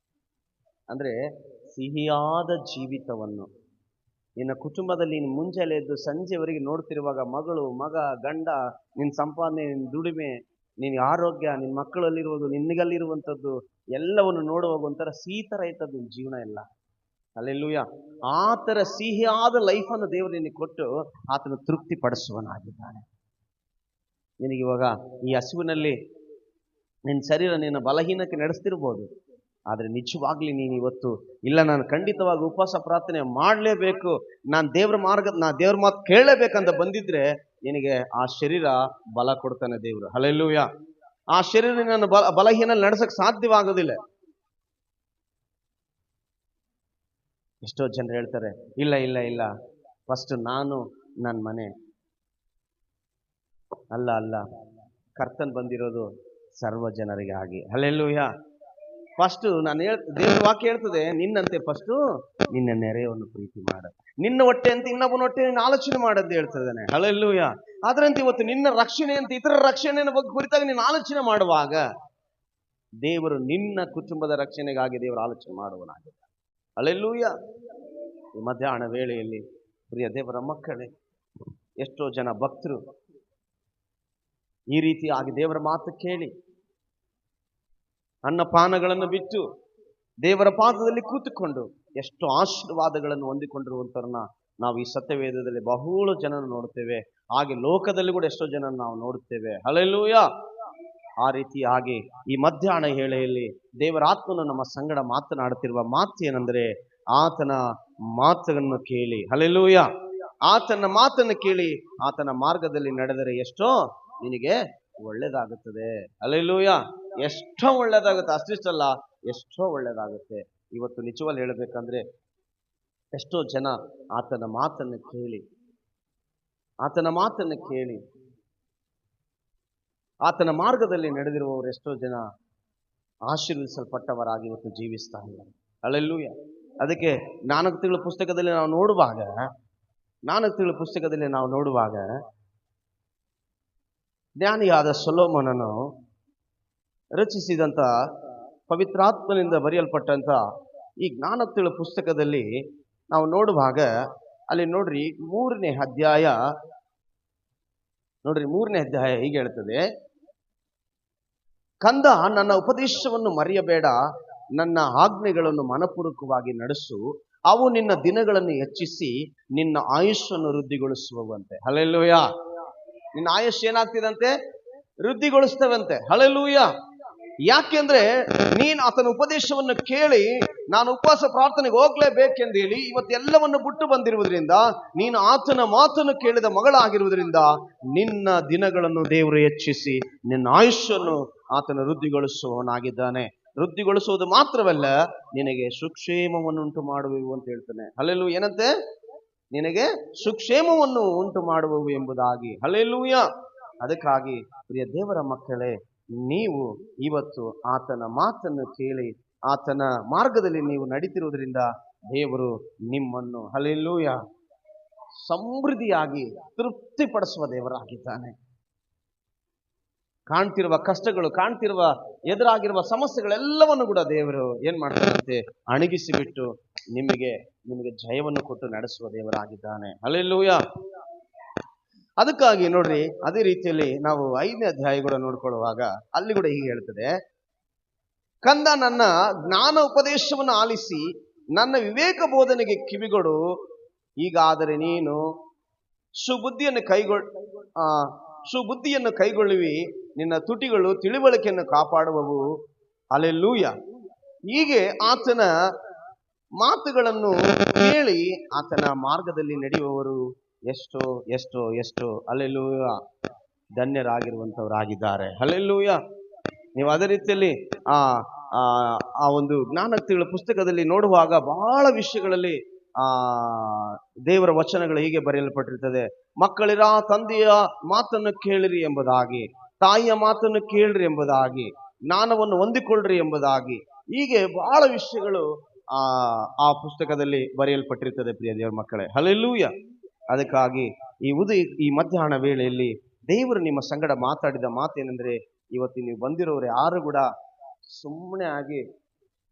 ಅಂದ್ರೆ ಸಿಹಿಯಾದ ಜೀವಿತವನ್ನು ನಿನ್ನ ಕುಟುಂಬದಲ್ಲಿ ನೀನು ಮುಂಜಾನೆ ಎದ್ದು ಸಂಜೆವರೆಗೆ ನೋಡ್ತಿರುವಾಗ ಮಗಳು, ಮಗ, ಗಂಡ, ನಿನ್ನ ಸಂಪಾದನೆ, ನಿನ್ನ ದುಡಿಮೆ, ನಿನ್ನ ಆರೋಗ್ಯ, ನಿನ್ನ ಮಕ್ಕಳಲ್ಲಿರುವುದು, ನಿನ್ನಗಲ್ಲಿರುವಂಥದ್ದು ಎಲ್ಲವನ್ನು ನೋಡುವಾಗ ಒಂಥರ ಸಿಹಿ ಥರ ಇರ್ತದೆ ನಿನ್ನ ಜೀವನ ಎಲ್ಲ. ಹಲ್ಲೆಲೂಯಾ. ಆ ಥರ ಸಿಹಿಯಾದ ಲೈಫನ್ನು ದೇವರು ನಿನಗೆ ಕೊಟ್ಟು ಆತನ ತೃಪ್ತಿ ಪಡಿಸುವನಾಗಿದ್ದಾನೆ. ನಿನಗಿವಾಗ ಈ ಹಸುವಿನಲ್ಲಿ ನಿನ್ನ ಶರೀರ ನಿನ್ನ ಬಲಹೀನಕ್ಕೆ ನಡೆಸ್ತಿರ್ಬೋದು. ಆದರೆ ನಿಜವಾಗ್ಲಿ ನೀನು ಇವತ್ತು ಇಲ್ಲ, ನಾನು ಖಂಡಿತವಾಗಿ ಉಪವಾಸ ಪ್ರಾರ್ಥನೆ ಮಾಡಲೇಬೇಕು, ನಾನು ದೇವ್ರ ಮಾತು ಕೇಳಲೇಬೇಕಂತ ಬಂದಿದ್ರೆ ನಿನಗೆ ಆ ಶರೀರ ಬಲ ಕೊಡ್ತಾನೆ ದೇವರು. ಹಲ್ಲೆಲೂಯಾ. ಆ ಶರೀರ ನಿನ್ನನ್ನು ಬಲಹೀನ ನಡೆಸಕ್ ಸಾಧ್ಯವಾಗೋದಿಲ್ಲ. ಎಷ್ಟೋ ಜನರು ಹೇಳ್ತಾರೆ, ಇಲ್ಲ ಇಲ್ಲ ಇಲ್ಲ, ಫಸ್ಟ್ ನಾನು ನನ್ನ ಮನೆ. ಅಲ್ಲ ಅಲ್ಲ, ಕರ್ತನ್ ಬಂದಿರೋದು ಸರ್ವ ಜನರಿಗೆ ಆಗಿ. ಹಲ್ಲೆಲೂಯಾ. ಫಸ್ಟ್ ದೇವ್ರ ವಾಕ್ಯ ಹೇಳ್ತದೆ, ನಿನ್ನಂತೆ ಫಸ್ಟ್ ನಿನ್ನ ನೆರೆಯನ್ನು ಪ್ರೀತಿ ಮಾಡ, ನಿನ್ನ ಹೊಟ್ಟೆ ಅಂತ ಇನ್ನೊಬ್ಬನ ಹೊಟ್ಟೆ ನೀನು ಆಲೋಚನೆ ಮಾಡದ್ದು ಹೇಳ್ತದಾನೆ. ಹಲ್ಲೆಲೂಯಾ. ಆದ್ರಂತೆ ಇವತ್ತು ನಿನ್ನ ರಕ್ಷಣೆ ಅಂತ ಇತರ ರಕ್ಷಣೆಯ ಬಗ್ಗೆ ಕುರಿತಾಗಿ ನೀನು ಆಲೋಚನೆ ಮಾಡುವಾಗ ದೇವರು ನಿನ್ನ ಕುಟುಂಬದ ರಕ್ಷಣೆಗಾಗಿ ದೇವರು ಆಲೋಚನೆ ಮಾಡುವನಾಗಿದೆ. ಹಲ್ಲೆಲೂಯಾ. ಈ ಮಧ್ಯಾಹ್ನ ವೇಳೆಯಲ್ಲಿ ಪ್ರಿಯ ದೇವರ ಮಕ್ಕಳೇ, ಎಷ್ಟೋ ಜನ ಭಕ್ತರು ಈ ರೀತಿಯಾಗಿ ದೇವರ ಮಾತು ಕೇಳಿ ಅನ್ನಪಾನಗಳನ್ನು ಬಿಟ್ಟು ದೇವರ ಪಾದದಲ್ಲಿ ಕೂತುಕೊಂಡು ಎಷ್ಟೋ ಆಶೀರ್ವಾದಗಳನ್ನು ಹೊಂದಿಕೊಂಡಿರುವಂತರನ್ನ ನಾವು ಈ ಸತ್ಯವೇದದಲ್ಲಿ ಬಹುಳ ಜನ ನೋಡುತ್ತೇವೆ. ಹಾಗೆ ಲೋಕದಲ್ಲಿ ಕೂಡ ಎಷ್ಟೋ ಜನ ನಾವು ನೋಡುತ್ತೇವೆ. ಹಲ್ಲೆಲೂಯಾ. ಆ ರೀತಿಯಾಗಿ ಈ ಮಧ್ಯಾಹ್ನ ವೇಳೆಯಲ್ಲಿ ದೇವರ ಆತ್ಮನು ನಮ್ಮ ಸಂಗಡ ಮಾತನಾಡುತ್ತಿರುವ ಮಾತು ಏನಂದ್ರೆ, ಆತನ ಮಾತನ್ನು ಕೇಳಿ. ಹಲ್ಲೆಲೂಯಾ. ಆತನ ಮಾತನ್ನು ಕೇಳಿ ಆತನ ಮಾರ್ಗದಲ್ಲಿ ನಡೆದರೆ ಎಷ್ಟೋ ನಿನಗೆ ಒಳ್ಳೇದಾಗುತ್ತದೆ. ಹಲ್ಲೆಲೂಯಾ. ಎಷ್ಟೋ ಒಳ್ಳೇದಾಗುತ್ತೆ. ಅಷ್ಟಿಷ್ಟಲ್ಲ, ಎಷ್ಟೋ ಒಳ್ಳೇದಾಗುತ್ತೆ. ಇವತ್ತು ನಿಜವಾಗಿ ಹೇಳಬೇಕಂದ್ರೆ ಎಷ್ಟೋ ಜನ ಆತನ ಮಾತನ್ನು ಕೇಳಿ ಆತನ ಮಾರ್ಗದಲ್ಲಿ ನಡೆದಿರುವವರು ಎಷ್ಟೋ ಜನ ಆಶೀರ್ವಿಸಲ್ಪಟ್ಟವರಾಗಿ ಇವತ್ತು ಜೀವಿಸ್ತಾ ಇದ್ದಾರೆ. ಹಲ್ಲೆಲೂಯಾ. ಅದಕ್ಕೆ ಜ್ಞಾನೋಕ್ತಿಗಳ ಪುಸ್ತಕದಲ್ಲಿ ನಾವು ನೋಡುವಾಗ ಜ್ಞಾನಿಯಾದ ಸೊಲೊಮೋನನು ರಚಿಸಿದಂಥ ಪವಿತ್ರಾತ್ಮನಿಂದ ಬರೆಯಲ್ಪಟ್ಟಂಥ ಈ ಜ್ಞಾನೋಕ್ತಿಗಳ ಪುಸ್ತಕದಲ್ಲಿ ನಾವು ನೋಡುವಾಗ ಅಲ್ಲಿ ನೋಡ್ರಿ ಮೂರನೇ ಅಧ್ಯಾಯ ಹೀಗೆ ಹೇಳ್ತದೆ, ಕಂದ, ನನ್ನ ಉಪದೇಶವನ್ನು ಮರೆಯಬೇಡ, ನನ್ನ ಆಜ್ಞೆಗಳನ್ನು ಮನಪೂರ್ವಕವಾಗಿ ನಡೆಸು, ಅವು ನಿನ್ನ ದಿನಗಳನ್ನು ಹೆಚ್ಚಿಸಿ ನಿನ್ನ ಆಯುಷ್ಯನ್ನು ವೃದ್ಧಿಗೊಳಿಸುವಂತೆ. ಹಲ್ಲೆಲೂಯಾ. ನಿನ್ನ ಆಯುಷ್ ಏನಾಗ್ತಿದಂತೆ? ವೃದ್ಧಿಗೊಳಿಸ್ತವಂತೆ. ಹಲ್ಲೆಲೂಯಾ. ಯಾಕೆಂದ್ರೆ ನೀನು ಆತನ ಉಪದೇಶವನ್ನು ಕೇಳಿ ನಾನು ಉಪವಾಸ ಪ್ರಾರ್ಥನೆಗೆ ಹೋಗ್ಲೇಬೇಕೆಂದು ಹೇಳಿ ಇವತ್ತೆಲ್ಲವನ್ನು ಬಿಟ್ಟು ಬಂದಿರುವುದರಿಂದ, ನೀನು ಆತನ ಮಾತನ್ನು ಕೇಳಿದ ಮಗಳಾಗಿರುವುದರಿಂದ ನಿನ್ನ ದಿನಗಳನ್ನು ದೇವರು ಹೆಚ್ಚಿಸಿ ನಿನ್ನ ಆಯುಷ್ಯನ್ನು ಆತನ ವೃದ್ಧಿಗೊಳಿಸುವವನಾಗಿದ್ದಾನೆ. ವೃದ್ಧಿಗೊಳಿಸುವುದು ಮಾತ್ರವಲ್ಲ, ನಿನಗೆ ಸುಕ್ಷೇಮವನ್ನು ಉಂಟು ಮಾಡುವೆವು ಅಂತ ಹೇಳ್ತಾನೆ. ಹಲ್ಲೆಲೂಯಾ. ಏನಂತೆ? ನಿನಗೆ ಸುಕ್ಷೇಮವನ್ನು ಉಂಟು ಮಾಡುವೆವು ಎಂಬುದಾಗಿ. ಹಲ್ಲೆಲೂಯಾ. ಅದಕ್ಕಾಗಿ ಪ್ರಿಯ ದೇವರ ಮಕ್ಕಳೇ, ನೀವು ಇವತ್ತು ಆತನ ಮಾತನ್ನು ಕೇಳಿ ಆತನ ಮಾರ್ಗದಲ್ಲಿ ನೀವು ನಡೀತಿರುವುದರಿಂದ ದೇವರು ನಿಮ್ಮನ್ನು ಹಲ್ಲೆಲೂಯಾ ಸಮೃದ್ಧಿಯಾಗಿ ತೃಪ್ತಿಪಡಿಸುವ ದೇವರಾಗಿದ್ದಾನೆ. ಕಾಣ್ತಿರುವ ಕಷ್ಟಗಳು, ಎದುರಾಗಿರುವ ಸಮಸ್ಯೆಗಳೆಲ್ಲವನ್ನು ಕೂಡ ದೇವರು ಏನ್ ಮಾಡ್ತಾರಂತೆ? ಅಣಗಿಸಿಬಿಟ್ಟು ನಿಮಗೆ ಜಯವನ್ನು ಕೊಟ್ಟು ನಡೆಸುವ ದೇವರಾಗಿದ್ದಾನೆ. ಹಲ್ಲೆಲೂಯಾ. ಅದಕ್ಕಾಗಿ ನೋಡ್ರಿ, ಅದೇ ರೀತಿಯಲ್ಲಿ ನಾವು 5ನೇ ಅಧ್ಯಾಯ ಕೂಡ ನೋಡ್ಕೊಳ್ಳುವಾಗ ಅಲ್ಲಿ ಕೂಡ ಹೀಗೆ ಹೇಳ್ತದೆ, ಕಂದ, ನನ್ನ ಜ್ಞಾನ ಉಪದೇಶವನ್ನು ಆಲಿಸಿ ನನ್ನ ವಿವೇಕ ಬೋಧನೆಗೆ ಕಿವಿಗೊಡು. ಹೀಗಾದರೆ ನೀನು ಸುಬುದ್ಧಿಯನ್ನು ಕೈಗೊಳ್ಳುವಿ, ನಿನ್ನ ತುಟಿಗಳು ತಿಳಿವಳಿಕೆಯನ್ನು ಕಾಪಾಡುವವು. ಹಲ್ಲೆಲೂಯಾ. ಹೀಗೆ ಆತನ ಮಾತುಗಳನ್ನು ಕೇಳಿ ಆತನ ಮಾರ್ಗದಲ್ಲಿ ನಡೆಯುವವರು ಎಷ್ಟೋ ಎಷ್ಟೋ ಎಷ್ಟೋ ಹಲ್ಲೆಲೂಯಾ ಧನ್ಯರಾಗಿರುವಂತವರಾಗಿದ್ದಾರೆ. ಹಲ್ಲೆಲೂಯಾ. ನೀವು ಅದೇ ರೀತಿಯಲ್ಲಿ ಆ ಒಂದು ಜ್ಞಾನೋಕ್ತಿಗಳ ಪುಸ್ತಕದಲ್ಲಿ ನೋಡುವಾಗ ಬಹಳ ವಿಷಯಗಳಲ್ಲಿ ದೇವರ ವಚನಗಳು ಹೀಗೆ ಬರೆಯಲ್ಪಟ್ಟಿರ್ತದೆ. ಮಕ್ಕಳಿರ ತಂದೆಯ ಮಾತನ್ನು ಕೇಳಿರಿ ಎಂಬುದಾಗಿ, ತಾಯಿಯ ಮಾತನ್ನು ಕೇಳಿರಿ ಎಂಬುದಾಗಿ, ಜ್ಞಾನವನ್ನು ಹೊಂದಿಕೊಳ್ಳ್ರಿ ಎಂಬುದಾಗಿ, ಹೀಗೆ ಬಹಳ ವಿಷಯಗಳು ಆ ಪುಸ್ತಕದಲ್ಲಿ ಬರೆಯಲ್ಪಟ್ಟಿರ್ತದೆ ಪ್ರಿಯ ದೇವರ ಮಕ್ಕಳೇ. ಹಲ್ಲೆಲೂಯಾ. ಅದಕ್ಕಾಗಿ ಈ ಮಧ್ಯಾಹ್ನ ವೇಳೆಯಲ್ಲಿ ದೇವರು ನಿಮ್ಮ ಸಂಗಡ ಮಾತಾಡಿದ ಮಾತೇನೆಂದ್ರೆ, ಇವತ್ತು ನೀವು ಬಂದಿರೋರು ಯಾರು ಕೂಡ ಸುಮ್ಮನೆ ಆಗಿ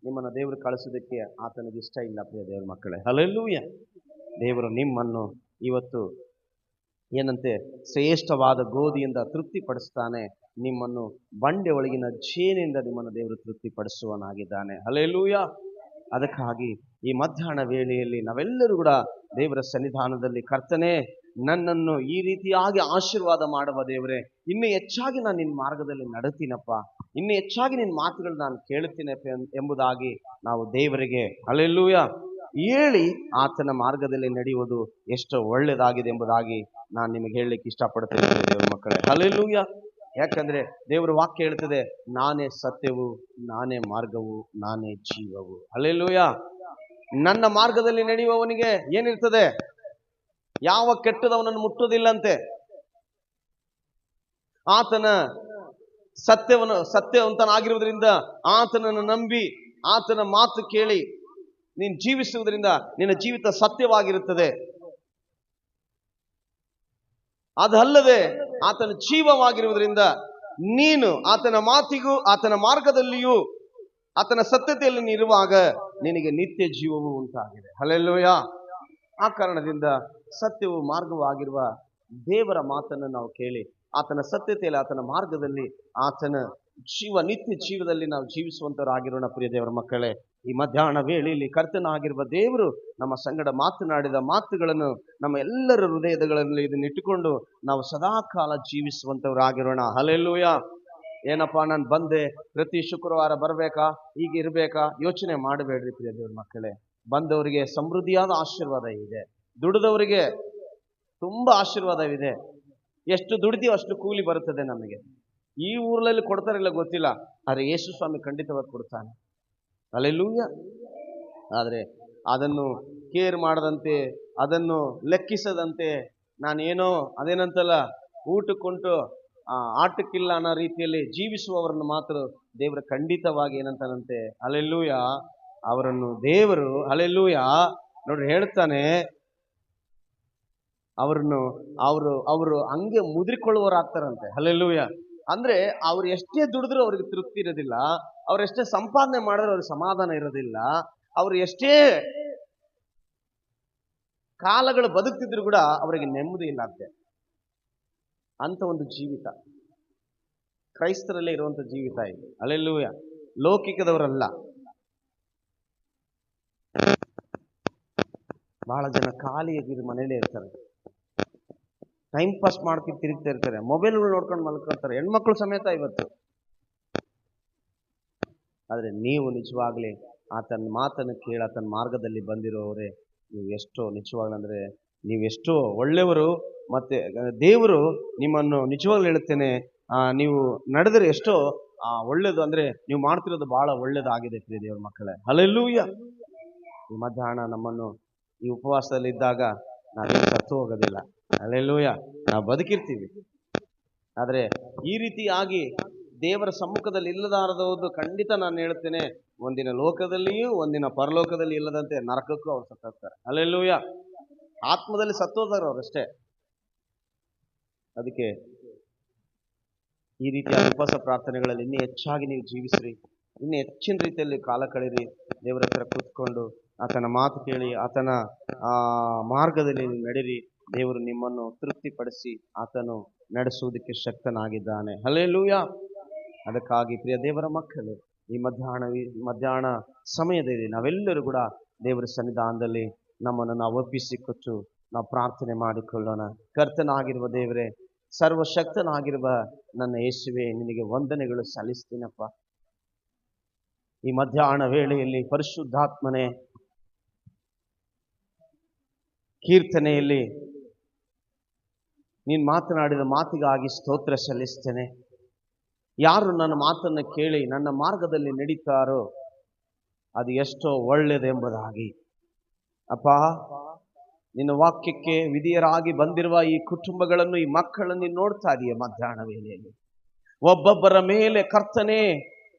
ನಿಮ್ಮನ್ನು ದೇವರು ಕಳಿಸೋದಕ್ಕೆ ಆತನಿಗೆ ಇಷ್ಟ ಇಲ್ಲ ಪ್ರಿಯ ದೇವರ ಮಕ್ಕಳೇ. ಹಲ್ಲೆಲೂಯಾ. ದೇವರು ನಿಮ್ಮನ್ನು ಇವತ್ತು ಏನಂತೆ ಶ್ರೇಷ್ಠವಾದ ಗೋಧಿಯಿಂದ ತೃಪ್ತಿಪಡಿಸ್ತಾನೆ. ನಿಮ್ಮನ್ನು ಬಂಡೆ ಒಳಗಿನ ಜೇನಿಂದ ನಿಮ್ಮನ್ನು ದೇವರು ತೃಪ್ತಿಪಡಿಸುವನಾಗಿದ್ದಾನೆ. ಹಲ್ಲೆಲೂಯಾ. ಅದಕ್ಕಾಗಿ ಈ ಮಧ್ಯಾಹ್ನ ವೇಳೆಯಲ್ಲಿ ನಾವೆಲ್ಲರೂ ಕೂಡ ದೇವರ ಸನ್ನಿಧಾನದಲ್ಲಿ, ಕರ್ತನೇ ನನ್ನನ್ನು ಈ ರೀತಿಯಾಗಿ ಆಶೀರ್ವಾದ ಮಾಡುವ ದೇವರೇ, ಇನ್ನು ಹೆಚ್ಚಾಗಿ ನಾನು ನಿನ್ನ ಮಾರ್ಗದಲ್ಲಿ ನಡೀತೀನಪ್ಪ, ಇನ್ನು ಹೆಚ್ಚಾಗಿ ನಿನ್ನ ಮಾತುಗಳು ನಾನು ಕೇಳುತ್ತೀನಪ್ಪ ಎಂಬುದಾಗಿ ನಾವು ದೇವರಿಗೆ ಹಲ್ಲೆಲೂಯ ಹೇಳಿ ಆತನ ಮಾರ್ಗದಲ್ಲಿ ನಡೆಯುವುದು ಎಷ್ಟು ಒಳ್ಳೆಯದಾಗಿದೆ ಎಂಬುದಾಗಿ ನಾನು ನಿಮಗೆ ಹೇಳಲಿಕ್ಕೆ ಇಷ್ಟಪಡ್ತೇನೆ ದೇವರ ಮಕ್ಕಳೇ. ಹಲ್ಲೆಲೂಯ. ಯಾಕಂದ್ರೆ ದೇವರ ವಾಕ್ಯ ಹೇಳ್ತದೆ, ನಾನೇ ಸತ್ಯವು, ನಾನೇ ಮಾರ್ಗವು, ನಾನೇ ಜೀವವು. ಹಲ್ಲೆಲೂಯ. ನನ್ನ ಮಾರ್ಗದಲ್ಲಿ ನಡೆಯುವವನಿಗೆ ಏನಿರ್ತದೆ? ಯಾವ ಕೆಟ್ಟದವನನ್ನು ಮುಟ್ಟುವುದಿಲ್ಲಂತೆ. ಆತನ ಸತ್ಯವಂತನಾಗಿರುವುದರಿಂದ, ಆತನನ್ನು ನಂಬಿ ಆತನ ಮಾತು ಕೇಳಿ ನೀನು ಜೀವಿಸುವುದರಿಂದ ನಿನ್ನ ಜೀವಿತ ಸತ್ಯವಾಗಿರುತ್ತದೆ. ಅದಲ್ಲದೆ ಆತನ ಜೀವವಾಗಿರುವುದರಿಂದ ನೀನು ಆತನ ಮಾತಿಗೂ ಆತನ ಮಾರ್ಗದಲ್ಲಿಯೂ ಆತನ ಸತ್ಯತೆಯಲ್ಲಿ ಇರುವಾಗ ನಿನಗೆ ನಿತ್ಯ ಜೀವವು ಉಂಟಾಗಿದೆ. ಹಲ್ಲೆಲೂಯ. ಆ ಕಾರಣದಿಂದ ಸತ್ಯವು ಮಾರ್ಗವೂ ಆಗಿರುವ ದೇವರ ಮಾತನ್ನು ನಾವು ಕೇಳಿ ಆತನ ಸತ್ಯತೆಯಲ್ಲಿ ಆತನ ಮಾರ್ಗದಲ್ಲಿ ಆತನ ನಿತ್ಯ ಜೀವದಲ್ಲಿ ನಾವು ಜೀವಿಸುವಂತರಾಗಿರೋಣ. ಪ್ರಿಯ ದೇವರ ಮಕ್ಕಳೇ, ಈ ಮಧ್ಯಾಹ್ನ ವೇಳೆಯಲ್ಲಿ ಕರ್ತನಾಗಿರುವ ದೇವರು ನಮ್ಮ ಸಂಗಡ ಮಾತನಾಡಿದ ಮಾತುಗಳನ್ನು ನಮ್ಮ ಎಲ್ಲರ ಹೃದಯಗಳಲ್ಲಿ ಇದನ್ನು ಇಟ್ಟುಕೊಂಡು ನಾವು ಸದಾಕಾಲ ಜೀವಿಸುವಂತವರಾಗಿರೋಣ. ಹಲ್ಲೆಲೂಯ. ಏನಪ್ಪಾ, ನಾನು ಬಂದೆ, ಪ್ರತಿ ಶುಕ್ರವಾರ ಬರಬೇಕಾ, ಹೀಗೆ ಇರಬೇಕಾ, ಯೋಚನೆ ಮಾಡಬೇಡ್ರಿ ಪ್ರಿಯ ದೇವರ ಮಕ್ಕಳೇ. ಬಂದವರಿಗೆ ಸಮೃದ್ಧಿಯಾದ ಆಶೀರ್ವಾದ ಇದೆ, ದುಡಿದವರಿಗೆ ತುಂಬಾ ಆಶೀರ್ವಾದವಿದೆ. ಎಷ್ಟು ದುಡಿದೀವೋ ಅಷ್ಟು ಕೂಲಿ ಬರುತ್ತದೆ ನಮಗೆ. ಈ ಊರಲ್ಲಿ ಕೊಡ್ತಾರಿಲ್ಲ ಗೊತ್ತಿಲ್ಲ, ಆದರೆ ಯೇಸು ಸ್ವಾಮಿ ಖಂಡಿತವಾಗಿ ಕೊಡ್ತಾನೆ. ಹಲ್ಲೆಲೂಯ. ಆದರೆ ಅದನ್ನು ಕೇರ್ ಮಾಡದಂತೆ, ಅದನ್ನು ಲೆಕ್ಕಿಸದಂತೆ, ನಾನೇನೋ ಅದೇನಂತಲ್ಲ ಊಟಕ್ಕುಂಟು ಆಟಕ್ಕಿಲ್ಲ ಅನ್ನೋ ರೀತಿಯಲ್ಲಿ ಜೀವಿಸುವವರನ್ನು ಮಾತ್ರ ದೇವರು ಖಂಡಿತವಾಗಿ ಏನಂತಾನಂತೆ, ಹಲ್ಲೆಲೂಯ, ಅವರನ್ನು ದೇವರು ಹಲ್ಲೆಲೂಯ ನೋಡ್ರಿ ಹೇಳ್ತಾನೆ, ಅವರು ಹಂಗೆ ಮುದ್ರಿಕೊಳ್ಳುವವರಾಗ್ತಾರಂತೆ. ಹಲ್ಲೆಲೂಯ. ಅಂದ್ರೆ ಅವ್ರು ಎಷ್ಟೇ ದುಡಿದ್ರೂ ಅವ್ರಿಗೆ ತೃಪ್ತಿ ಇರೋದಿಲ್ಲ, ಅವ್ರು ಎಷ್ಟೇ ಸಂಪಾದನೆ ಮಾಡಿದ್ರು ಅವ್ರಿಗೆ ಸಮಾಧಾನ ಇರೋದಿಲ್ಲ, ಅವ್ರು ಎಷ್ಟೇ ಕಾಲಗಳು ಬದುಕ್ತಿದ್ರು ಕೂಡ ಅವರಿಗೆ ನೆಮ್ಮದಿ ಇಲ್ಲ ಅಂತೆ. ಅಂತ ಒಂದು ಜೀವಿತ ಕ್ರೈಸ್ತರಲ್ಲೇ ಇರುವಂತ ಜೀವಿತ ಇದೆ. ಹಲ್ಲೆಲೂಯ. ಲೌಕಿಕದವರಲ್ಲ. ಬಹಳ ಜನ ಖಾಲಿಯಾಗಿ ಮನೇಲೇ ಇರ್ತಾರೆ, ಟೈಮ್ ಪಾಸ್ ಮಾಡ್ಕೊಂಡು ತಿರುಗ್ತಾ ಇರ್ತಾರೆ, ಮೊಬೈಲ್ಗಳು ನೋಡ್ಕೊಂಡು ಮಲ್ಕೊಳ್ತಾರೆ, ಹೆಣ್ಮಕ್ಳು ಸಮೇತ ಇವತ್ತು. ಆದ್ರೆ ನೀವು ನಿಜವಾಗ್ಲೇ ಆತನ ಮಾತನ್ನು ಕೇಳಿ ಆತನ ಮಾರ್ಗದಲ್ಲಿ ಬಂದಿರೋರೇ, ನೀವು ಎಷ್ಟೋ ನಿಜವಾಗ್ಲಂದ್ರೆ ನೀವೆಷ್ಟೋ ಒಳ್ಳೆಯವರು. ಮತ್ತೆ ದೇವರು ನಿಮ್ಮನ್ನು ನಿಜವಾಗ್ಲೂ ಹೇಳುತ್ತೇನೆ, ನೀವು ನಡೆದರೆ ಎಷ್ಟೋ ಒಳ್ಳೇದು, ಅಂದ್ರೆ ನೀವು ಮಾಡ್ತಿರೋದು ಬಹಳ ಒಳ್ಳೇದಾಗಿದೆ ಪ್ರಿಯ ದೇವರ ಮಕ್ಕಳೇ. ಹಲ್ಲೆಲೂಯ. ಈ ಮಧ್ಯಾಹ್ನ ನಮ್ಮನ್ನು ಈ ಉಪವಾಸದಲ್ಲಿ ಇದ್ದಾಗ ನಾವೇನು ಸತ್ತು ಹೋಗೋದಿಲ್ಲ. ಹಲ್ಲೆಲೂಯ. ನಾವು ಬದುಕಿರ್ತೀವಿ. ಆದ್ರೆ ಈ ರೀತಿಯಾಗಿ ದೇವರ ಸಮ್ಮುಖದಲ್ಲಿ ಇಲ್ಲದಾರದವುದು ಖಂಡಿತ ನಾನು ಹೇಳ್ತೇನೆ, ಒಂದಿನ ಲೋಕದಲ್ಲಿಯೂ ಒಂದಿನ ಪರಲೋಕದಲ್ಲಿ ಇಲ್ಲದಂತೆ ನರಕಕ್ಕೂ ಅವ್ರು ಸತ್ತೋಗ್ತಾರೆ. ಹಲ್ಲೆಲೂಯ. ಆತ್ಮದಲ್ಲಿ ಸತ್ತೋದಾರ ಅವರಷ್ಟೇ. ಅದಕ್ಕೆ ಈ ರೀತಿಯ ಉಪವಾಸ ಪ್ರಾರ್ಥನೆಗಳಲ್ಲಿ ಇನ್ನೂ ಹೆಚ್ಚಾಗಿ ನೀವು ಜೀವಿಸ್ರಿ, ಇನ್ನೂ ಹೆಚ್ಚಿನ ರೀತಿಯಲ್ಲಿ ಕಾಲ ಕಳೀರಿ. ದೇವರ ಹತ್ರ ಕೂತ್ಕೊಂಡು ಆತನ ಮಾತು ಕೇಳಿ ಆತನ ಮಾರ್ಗದಲ್ಲಿ ನಡೀರಿ. ದೇವರು ನಿಮ್ಮನ್ನು ತೃಪ್ತಿಪಡಿಸಿ ಆತನು ನಡೆಸುವುದಕ್ಕೆ ಶಕ್ತನಾಗಿದ್ದಾನೆ. ಹಲ್ಲೆಲೂಯ. ಅದಕ್ಕಾಗಿ ಪ್ರಿಯ ದೇವರ ಮಕ್ಕಳು, ಈ ಮಧ್ಯಾಹ್ನ ಸಮಯದಲ್ಲಿ ನಾವೆಲ್ಲರೂ ಕೂಡ ದೇವರ ಸನ್ನಿಧಾನದಲ್ಲಿ ನಮ್ಮನ್ನು ನಾವು ಒಪ್ಪಿಸಿಕೊಟ್ಟು ನಾವು ಪ್ರಾರ್ಥನೆ ಮಾಡಿಕೊಳ್ಳೋಣ. ಕರ್ತನಾಗಿರುವ ದೇವರೇ, ಸರ್ವಶಕ್ತನಾಗಿರುವ ನನ್ನ ಯೇಸುವೆ, ನಿನಗೆ ವಂದನೆಗಳು ಸಲ್ಲಿಸ್ತೀನಪ್ಪ. ಈ ಮಧ್ಯಾಹ್ನ ವೇಳೆಯಲ್ಲಿ ಪರಿಶುದ್ಧಾತ್ಮನೇ, ಕೀರ್ತನೆಯಲ್ಲಿ ನೀನು ಮಾತನಾಡಿದ ಮಾತಿಗಾಗಿ ಸ್ತೋತ್ರ ಸಲ್ಲಿಸ್ತೇನೆ. ಯಾರು ನನ್ನ ಮಾತನ್ನು ಕೇಳಿ ನನ್ನ ಮಾರ್ಗದಲ್ಲಿ ನಡೀತಾರೋ ಅದು ಎಷ್ಟೋ ಒಳ್ಳೆಯದೆಂಬುದಾಗಿ. ಅಪ್ಪ, ನಿನ್ನ ವಾಕ್ಯಕ್ಕೆ ವಿಧಿಯರಾಗಿ ಬಂದಿರುವ ಈ ಕುಟುಂಬಗಳನ್ನು, ಈ ಮಕ್ಕಳನ್ನು ನೀನು ನೋಡ್ತಾ ಇದೀಯ. ಮಧ್ಯಾಹ್ನ ವೇಳೆಯಲ್ಲಿ ಒಬ್ಬೊಬ್ಬರ ಮೇಲೆ ಕರ್ತನೇ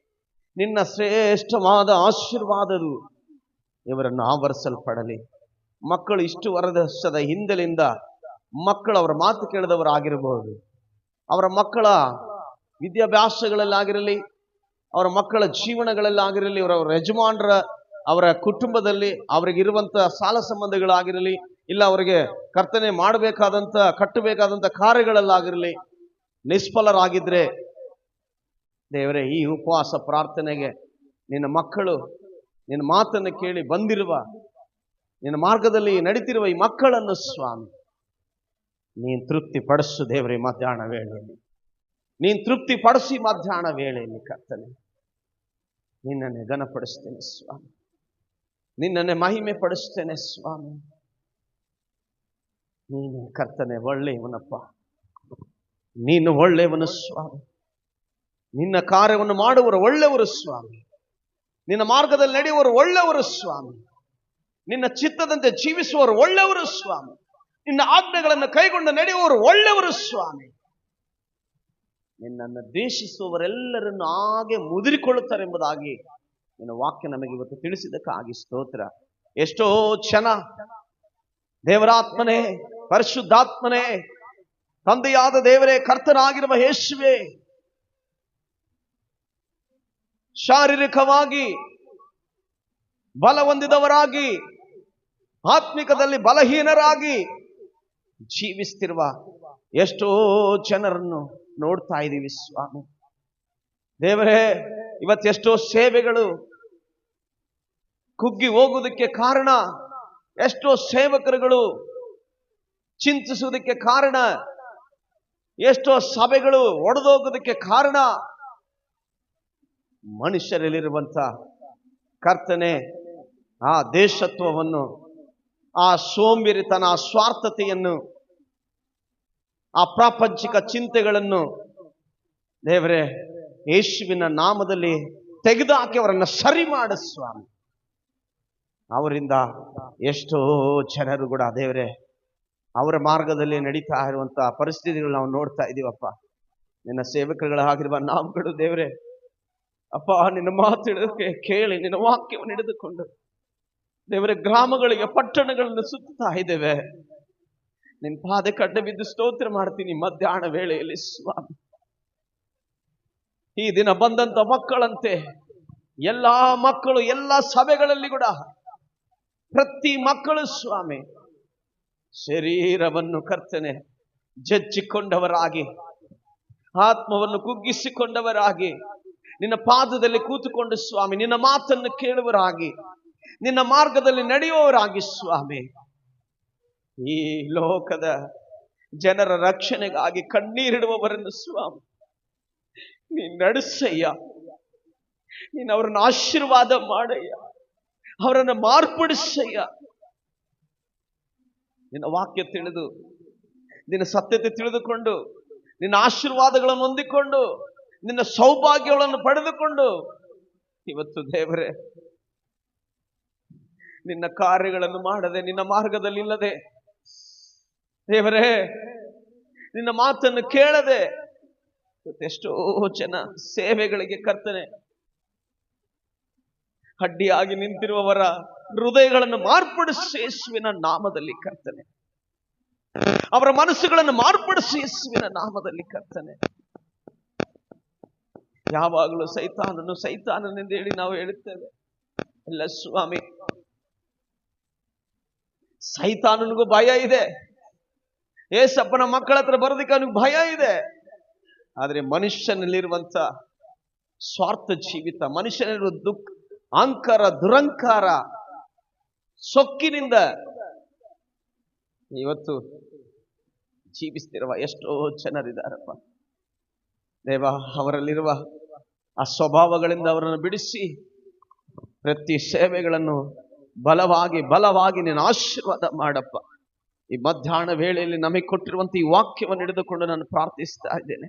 ನಿನ್ನ ಶ್ರೇಷ್ಠವಾದ ಆಶೀರ್ವಾದವು ಇವರನ್ನು ಆವರಿಸಲ್ಪಡಲಿ. ಮಕ್ಕಳು ಇಷ್ಟು ವರ್ಷದ ಹಿಂದಲಿಂದ ಮಕ್ಕಳು ಅವರ ಮಾತು ಕೇಳಿದವರಾಗಿರಬಹುದು. ಅವರ ಮಕ್ಕಳ ವಿದ್ಯಾಭ್ಯಾಸಗಳಲ್ಲಾಗಿರಲಿ, ಅವರ ಮಕ್ಕಳ ಜೀವನಗಳಲ್ಲಾಗಿರಲಿ, ಅವರ ಯಜಮಾನರ ಅವರ ಕುಟುಂಬದಲ್ಲಿ ಅವರಿಗಿರುವಂಥ ಸಾಲ ಸಂಬಂಧಗಳಾಗಿರಲಿ, ಇಲ್ಲ ಅವರಿಗೆ ಕರ್ತನೆ ಮಾಡಬೇಕಾದಂಥ ಕಟ್ಟಬೇಕಾದಂಥ ಕಾರ್ಯಗಳಲ್ಲಾಗಿರಲಿ ನಿಷ್ಫಲರಾಗಿದ್ರೆ, ದೇವರೇ, ಈ ಉಪವಾಸ ಪ್ರಾರ್ಥನೆಗೆ ನಿನ್ನ ಮಕ್ಕಳು ನಿನ್ನ ಮಾತನ್ನು ಕೇಳಿ ಬಂದಿರುವ, ನಿನ್ನ ಮಾರ್ಗದಲ್ಲಿ ನಡೀತಿರುವ ಈ ಮಕ್ಕಳನ್ನು ಸ್ವಾಮಿ ನೀನು ತೃಪ್ತಿ ಪಡಿಸು ದೇವರೇ. ಮಧ್ಯಾಹ್ನ ವೇಳೆಯಲ್ಲಿ ನೀನು ತೃಪ್ತಿ ಪಡಿಸಿ ಮಧ್ಯಾಹ್ನ ವೇಳೆಯಲ್ಲಿ ಕರ್ತನೆ ನಿನ್ನನ್ನೇ ಘನಪಡಿಸ್ತೇನೆ ಸ್ವಾಮಿ, ನಿನ್ನನ್ನೇ ಮಹಿಮೆ ಪಡಿಸ್ತೇನೆ ಸ್ವಾಮಿ. ನೀನು ಕರ್ತನೆ ಒಳ್ಳೆಯವನಪ್ಪ, ನೀನು ಒಳ್ಳೆಯವನು ಸ್ವಾಮಿ. ನಿನ್ನ ಕಾರ್ಯವನ್ನು ಮಾಡುವವರು ಒಳ್ಳೆಯವರು ಸ್ವಾಮಿ, ನಿನ್ನ ಮಾರ್ಗದಲ್ಲಿ ನಡೆಯುವವರು ಒಳ್ಳೆಯವರು ಸ್ವಾಮಿ, ನಿನ್ನ ಚಿತ್ತದಂತೆ ಜೀವಿಸುವವರು ಒಳ್ಳೆಯವರು ಸ್ವಾಮಿ, ನಿನ್ನ ಆಜ್ಞೆಗಳನ್ನು ಕೈಗೊಂಡು ನಡೆಯುವವರು ಒಳ್ಳೆಯವರು ಸ್ವಾಮಿ. ನಿನ್ನನ್ನು ದ್ವೇಷಿಸುವವರೆಲ್ಲರನ್ನು ಹಾಗೆ ಮುದುರಿಕೊಳ್ಳುತ್ತಾರೆ ಎಂಬುದಾಗಿ ನಿನ್ನ ವಾಕ್ಯ ನಮಗೆ ಇವತ್ತು ತಿಳಿಸಿದ್ದಕ್ಕಾಗಿ ಸ್ತೋತ್ರ. ಎಷ್ಟೋ ಜನ ದೇವರಾತ್ಮನೇ, ಪರಿಶುದ್ಧಾತ್ಮನೇ, ತಂದೆಯಾದ ದೇವರೇ, ಕರ್ತನಾಗಿರುವ ಯೇಸುವೇ, ಶಾರೀರಿಕವಾಗಿ ಬಲ ಹೊಂದಿದವರಾಗಿ ಆತ್ಮಿಕದಲ್ಲಿ ಬಲಹೀನರಾಗಿ ಜೀವಿಸ್ತಿರುವ ಎಷ್ಟೋ ಜನರನ್ನು ನೋಡ್ತಾ ಇದ್ದೀವಿ ಸ್ವಾಮಿ. ದೇವರೇ, ಇವತ್ತೆಷ್ಟೋ ಸೇವೆಗಳು ಕುಗ್ಗಿ ಹೋಗುವುದಕ್ಕೆ ಕಾರಣ, ಎಷ್ಟೋ ಸೇವಕರುಗಳು ಚಿಂತಿಸುವುದಕ್ಕೆ ಕಾರಣ, ಎಷ್ಟೋ ಸಭೆಗಳು ಒಡೆದೋಗೋದಕ್ಕೆ ಕಾರಣ ಮನುಷ್ಯರಲ್ಲಿರುವಂತ ಕರ್ತನೆ ಆ ದೇಶತ್ವವನ್ನು, ಆ ಸೋಂಬೇರಿತನ, ಆ ಸ್ವಾರ್ಥತೆಯನ್ನು, ಆ ಪ್ರಾಪಂಚಿಕ ಚಿಂತೆಗಳನ್ನು ದೇವರೇ ಯೇಸುವಿನ ನಾಮದಲ್ಲಿ ತೆಗೆದುಹಾಕಿ ಅವರನ್ನು ಸರಿ ಮಾಡು ಸ್ವಾಮಿ. ಅವರಿಂದ ಎಷ್ಟೋ ಜನರು ಕೂಡ ದೇವರೇ ಅವರ ಮಾರ್ಗದಲ್ಲಿ ನಡೀತಾ ಇರುವಂತಹ ಪರಿಸ್ಥಿತಿಗಳು ನಾವು ನೋಡ್ತಾ ಇದ್ದೀವಪ್ಪ. ನಿನ್ನ ಸೇವಕರುಗಳಾಗಿರುವ ನಾವುಗಳು ದೇವರೇ ಅಪ್ಪ, ನಿನ್ನ ಮಾತು ಕೇಳಿ ನಿನ್ನ ವಾಕ್ಯವನ್ನು ಹಿಡಿದುಕೊಂಡು ದೇವರೇ ಗ್ರಾಮಗಳಿಗೆ, ಪಟ್ಟಣಗಳನ್ನು ಸುತ್ತಾ ಇದ್ದೇವೆ. ನಿನ್ನ ಪಾದ ಕಡ್ಡೆ ಬಿದ್ದು ಸ್ತೋತ್ರ ಮಾಡ್ತೀನಿ ಮಧ್ಯಾಹ್ನ ವೇಳೆಯಲ್ಲಿ ಸ್ವಾಮಿ. ಈ ದಿನ ಬಂದಂತ ಮಕ್ಕಳಂತೆ ಎಲ್ಲಾ ಮಕ್ಕಳು, ಎಲ್ಲಾ ಸಭೆಗಳಲ್ಲಿ ಕೂಡ ಪ್ರತಿ ಮಕ್ಕಳು ಸ್ವಾಮಿ ಶರೀರವನ್ನು ಕರ್ತನೆ ಜಜ್ಜಿಕೊಂಡವರಾಗಿ, ಆತ್ಮವನ್ನು ಕುಗ್ಗಿಸಿಕೊಂಡವರಾಗಿ, ನಿನ್ನ ಪಾದದಲ್ಲಿ ಕೂತುಕೊಂಡು ಸ್ವಾಮಿ ನಿನ್ನ ಮಾತನ್ನು ಕೇಳುವರಾಗಿ, ನಿನ್ನ ಮಾರ್ಗದಲ್ಲಿ ನಡೆಯುವವರಾಗಿ ಸ್ವಾಮಿ, ಈ ಲೋಕದ ಜನರ ರಕ್ಷಣೆಗಾಗಿ ಕಣ್ಣೀರಿಡುವವರನ್ನು ಸ್ವಾಮಿ ನೀನು ನಡೆಸಯ್ಯ. ನೀನು ಅವರನ್ನು ಆಶೀರ್ವಾದ ಮಾಡಯ್ಯ, ಅವರನ್ನು ಮಾರ್ಪಡಿಸಯ್ಯ. ನಿನ್ನ ವಾಕ್ಯ ತಿಳಿದು, ನಿನ್ನ ಸತ್ಯತೆ ತಿಳಿದುಕೊಂಡು, ನಿನ್ನ ಆಶೀರ್ವಾದಗಳನ್ನು ಹೊಂದಿಕೊಂಡು, ನಿನ್ನ ಸೌಭಾಗ್ಯಗಳನ್ನು ಪಡೆದುಕೊಂಡು ಇವತ್ತು ದೇವರೇ ನಿನ್ನ ಕಾರ್ಯಗಳನ್ನು ಮಾಡದೆ, ನಿನ್ನ ಮಾರ್ಗದಲ್ಲಿ ಇಲ್ಲದೆ ದೇವರೇ ನಿನ್ನ ಮಾತನ್ನು ಕೇಳದೆ ಎಷ್ಟೋ ಜನ ಸೇವೆಗಳಿಗೆ ಕರ್ತನೆ ಅಡ್ಡಿಯಾಗಿ ನಿಂತಿರುವವರ ಹೃದಯಗಳನ್ನು ಮಾರ್ಪಡಿಸಿ ಯೇಸುವಿನ ನಾಮದಲ್ಲಿ ಕರ್ತನೆ, ಅವರ ಮನಸ್ಸುಗಳನ್ನು ಮಾರ್ಪಡಿಸಿ ಯೇಸುವಿನ ನಾಮದಲ್ಲಿ ಕರ್ತನೆ. ಯಾವಾಗಲೂ ಸೈತಾನನೆಂದು ಹೇಳಿ ನಾವು ಹೇಳುತ್ತೇವೆ. ಇಲ್ಲ ಸ್ವಾಮಿ, ಸೈತಾನನಿಗೂ ಭಯ ಇದೆ. ಏಸಪ್ಪನ ಮಕ್ಕಳ ಹತ್ರ ಬರೋದಕ್ಕೆ ಅವನಿಗೆ ಭಯ ಇದೆ. ಆದರೆ ಮನುಷ್ಯನಲ್ಲಿರುವಂತ ಸ್ವಾರ್ಥ ಜೀವಿತ, ಮನುಷ್ಯನಲ್ಲಿರುವ ಅಹಂಕಾರ, ದುರಂಕಾರ, ಸೊಕ್ಕಿನಿಂದ ಇವತ್ತು ಜೀವಿಸ್ತಿರುವ ಎಷ್ಟೋ ಜನರಿದ್ದಾರಪ್ಪ ದೇವ. ಅವರಲ್ಲಿರುವ ಆ ಸ್ವಭಾವಗಳಿಂದ ಅವರನ್ನು ಬಿಡಿಸಿ ಪ್ರತಿ ಸೇವೆಗಳನ್ನು ಬಲವಾಗಿ ನೀನು ಆಶೀರ್ವಾದ ಮಾಡಪ್ಪ. ಈ ಮಧ್ಯಾಹ್ನ ವೇಳೆಯಲ್ಲಿ ನಮಗೆ ಕೊಟ್ಟಿರುವಂತ ಈ ವಾಕ್ಯವನ್ನು ಹಿಡಿದುಕೊಂಡು ನಾನು ಪ್ರಾರ್ಥಿಸ್ತಾ ಇದ್ದೇನೆ.